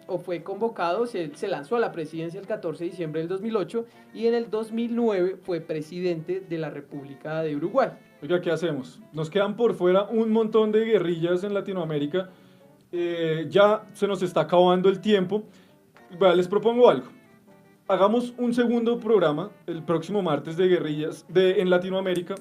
Speaker 7: o fue convocado, se lanzó a la presidencia el 14 de diciembre del 2008 y en el 2009 fue presidente de la República de Uruguay.
Speaker 3: Oiga, ¿qué hacemos? Nos quedan por fuera un montón de guerrillas en Latinoamérica. Ya se nos está acabando el tiempo. Bueno, les propongo algo. Hagamos un segundo programa el próximo martes de guerrillas en Latinoamérica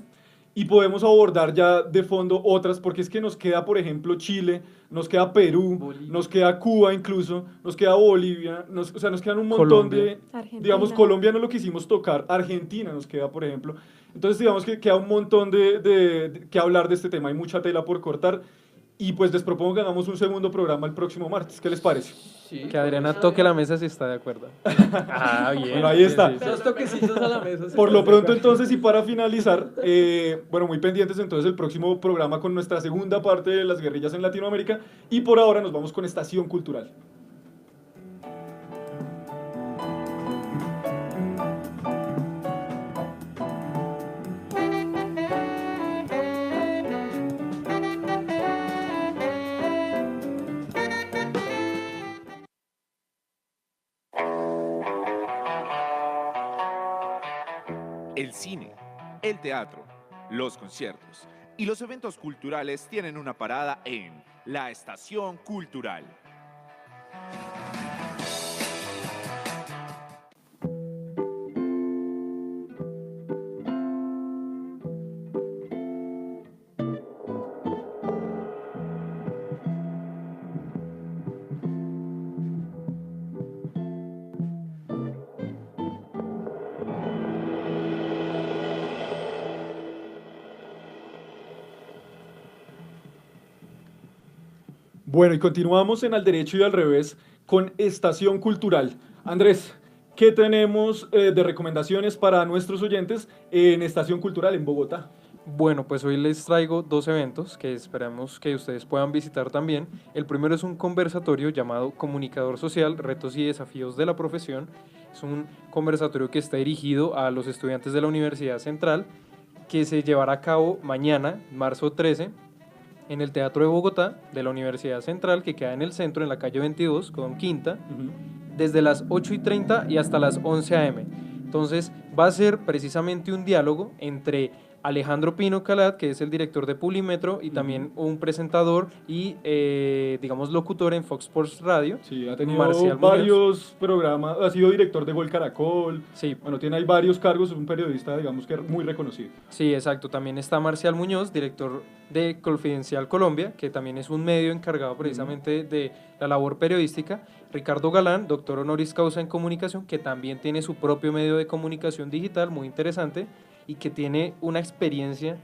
Speaker 3: y podemos abordar ya de fondo otras, porque es que nos queda, por ejemplo, Chile, nos queda Perú, Bolivia, nos queda Cuba incluso, nos queda Bolivia, o sea, nos quedan un montón
Speaker 4: Colombia.
Speaker 3: Digamos, Colombia no lo quisimos tocar, Argentina nos queda, por ejemplo. Entonces, digamos que queda un montón de que hablar de este tema, hay mucha tela por cortar. Y pues les propongo que hagamos un segundo programa el próximo martes. ¿Qué les parece?
Speaker 7: Sí,
Speaker 4: que Adriana toque la mesa si está de acuerdo. Bien.
Speaker 3: Bueno, ahí está.
Speaker 7: Dos toquecitos a la mesa.
Speaker 3: Por lo pronto, entonces, y para finalizar, bueno, muy pendientes entonces el próximo programa con nuestra segunda parte de las guerrillas en Latinoamérica. Y por ahora nos vamos con Estación Cultural.
Speaker 1: El cine, el teatro, los conciertos y los eventos culturales tienen una parada en la Estación Cultural.
Speaker 3: Bueno, y continuamos en Al Derecho y al Revés con Estación Cultural. Andrés, ¿qué tenemos de recomendaciones para nuestros oyentes en Estación Cultural en Bogotá?
Speaker 4: Bueno, pues hoy les traigo dos eventos que esperamos que ustedes puedan visitar también. El primero es un conversatorio llamado Comunicador Social, Retos y Desafíos de la Profesión. Es un conversatorio que está dirigido a los estudiantes de la Universidad Central, que se llevará a cabo mañana, marzo 13, en el Teatro de Bogotá de la Universidad Central, que queda en el centro, en la calle 22, con Quinta, desde las 8:30 y hasta las 11 a.m. Entonces va a ser precisamente un diálogo entre Alejandro Pino Calat, que es el director de Publimetro y también un presentador y, digamos, locutor en Fox Sports Radio.
Speaker 3: Sí, ha tenido
Speaker 4: Marcial
Speaker 3: varios programas, ha sido director de Gol Caracol.
Speaker 4: Sí.
Speaker 3: Bueno, tiene ahí varios cargos, es un periodista, digamos, que muy reconocido.
Speaker 4: Sí, exacto. También está Marcial Muñoz, director de Confidencial Colombia, que también es un medio encargado precisamente de la labor periodística. Ricardo Galán, doctor honoris causa en comunicación, que también tiene su propio medio de comunicación digital muy interesante y que tiene una experiencia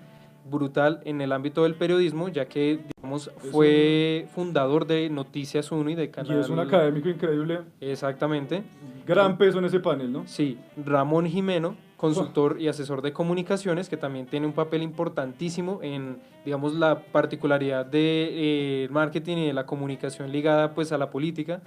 Speaker 4: brutal en el ámbito del periodismo, ya que, digamos, fue fundador de Noticias 1 y de Canal...
Speaker 3: Y es un académico increíble.
Speaker 4: Exactamente.
Speaker 3: Gran peso en ese panel, ¿no?
Speaker 4: Sí. Ramón Jimeno, consultor y asesor de comunicaciones, que también tiene un papel importantísimo en, digamos, la particularidad de marketing y de la comunicación ligada, pues, a la política.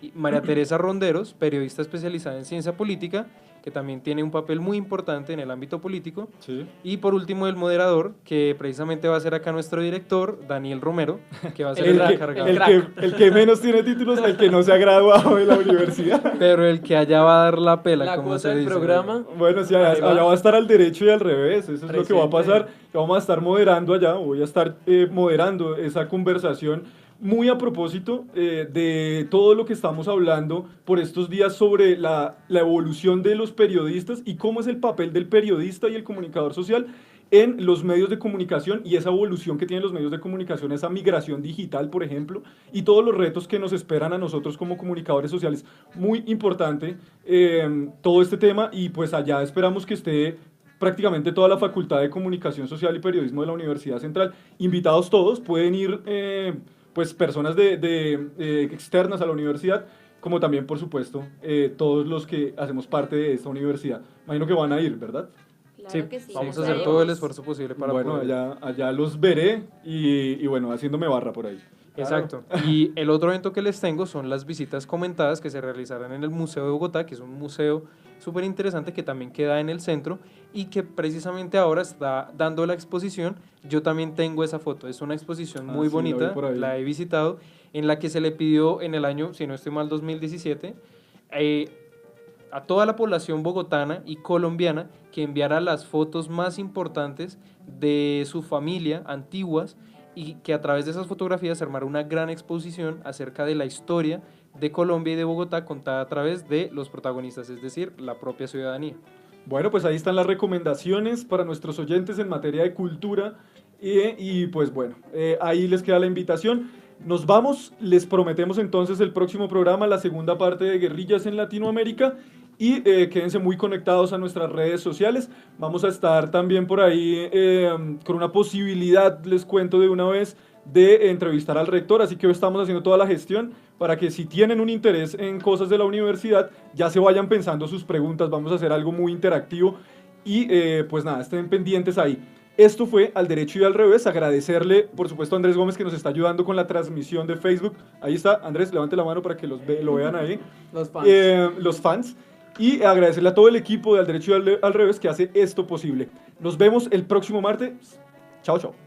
Speaker 4: Y María Teresa Ronderos, periodista especializada en ciencia política, que también tiene un papel muy importante en el ámbito político.
Speaker 3: Sí.
Speaker 4: Y por último, el moderador, que precisamente va a ser acá nuestro director, Daniel Romero, que va a ser el encargado.
Speaker 3: El que menos tiene títulos, el que no se ha graduado de la universidad.
Speaker 4: Pero el que allá va a dar la pela,
Speaker 7: La
Speaker 4: como
Speaker 7: cuota
Speaker 4: se
Speaker 7: del
Speaker 4: dice.
Speaker 7: programa.
Speaker 3: Bueno, sí, allá va a estar al derecho y al revés, eso es lo que va a
Speaker 7: Presente.
Speaker 3: pasar. Vamos a estar moderando allá, voy a estar moderando esa conversación muy a propósito de todo lo que estamos hablando por estos días sobre la evolución de los periodistas y cómo es el papel del periodista y el comunicador social en los medios de comunicación y esa evolución que tienen los medios de comunicación, esa migración digital, por ejemplo, y todos los retos que nos esperan a nosotros como comunicadores sociales. Muy importante todo este tema y pues allá esperamos que esté prácticamente toda la Facultad de Comunicación Social y Periodismo de la Universidad Central. Invitados todos, pueden ir pues personas externas a la universidad, como también, por supuesto, todos los que hacemos parte de esta universidad. Imagino que van a ir, ¿verdad?
Speaker 6: Claro que sí.
Speaker 4: Vamos a hacer todo el esfuerzo posible para
Speaker 3: bueno,
Speaker 4: poder.
Speaker 3: allá los veré y bueno, haciéndome barra por ahí.
Speaker 4: Exacto. Y el otro evento que les tengo son las visitas comentadas que se realizarán en el Museo de Bogotá, que es un museo súper interesante que también queda en el centro y que precisamente ahora está dando la exposición. Yo también tengo esa foto, es una exposición muy
Speaker 3: sí,
Speaker 4: bonita, la he visitado, en la que se le pidió en el año, si no estoy mal, 2017, a toda la población bogotana y colombiana que enviara las fotos más importantes de su familia, antiguas, y que a través de esas fotografías se armara una gran exposición acerca de la historia de Colombia y de Bogotá contada a través de los protagonistas, es decir, la propia ciudadanía.
Speaker 3: Bueno, pues ahí están las recomendaciones para nuestros oyentes en materia de cultura y pues bueno, ahí les queda la invitación. Nos vamos, les prometemos entonces el próximo programa, la segunda parte de Guerrillas en Latinoamérica y quédense muy conectados a nuestras redes sociales. Vamos a estar también por ahí con una posibilidad, les cuento de una vez, de entrevistar al rector, así que hoy estamos haciendo toda la gestión para que si tienen un interés en cosas de la universidad, ya se vayan pensando sus preguntas. Vamos a hacer algo muy interactivo y pues nada, estén pendientes ahí. Esto fue Al Derecho y al Revés. Agradecerle, por supuesto, a Andrés Gómez que nos está ayudando con la transmisión de Facebook. Ahí está, Andrés, levante la mano para que lo vean ahí. Los fans. Y agradecerle a todo el equipo de Al Derecho y al Revés que hace esto posible. Nos vemos el próximo martes. Chao, chao.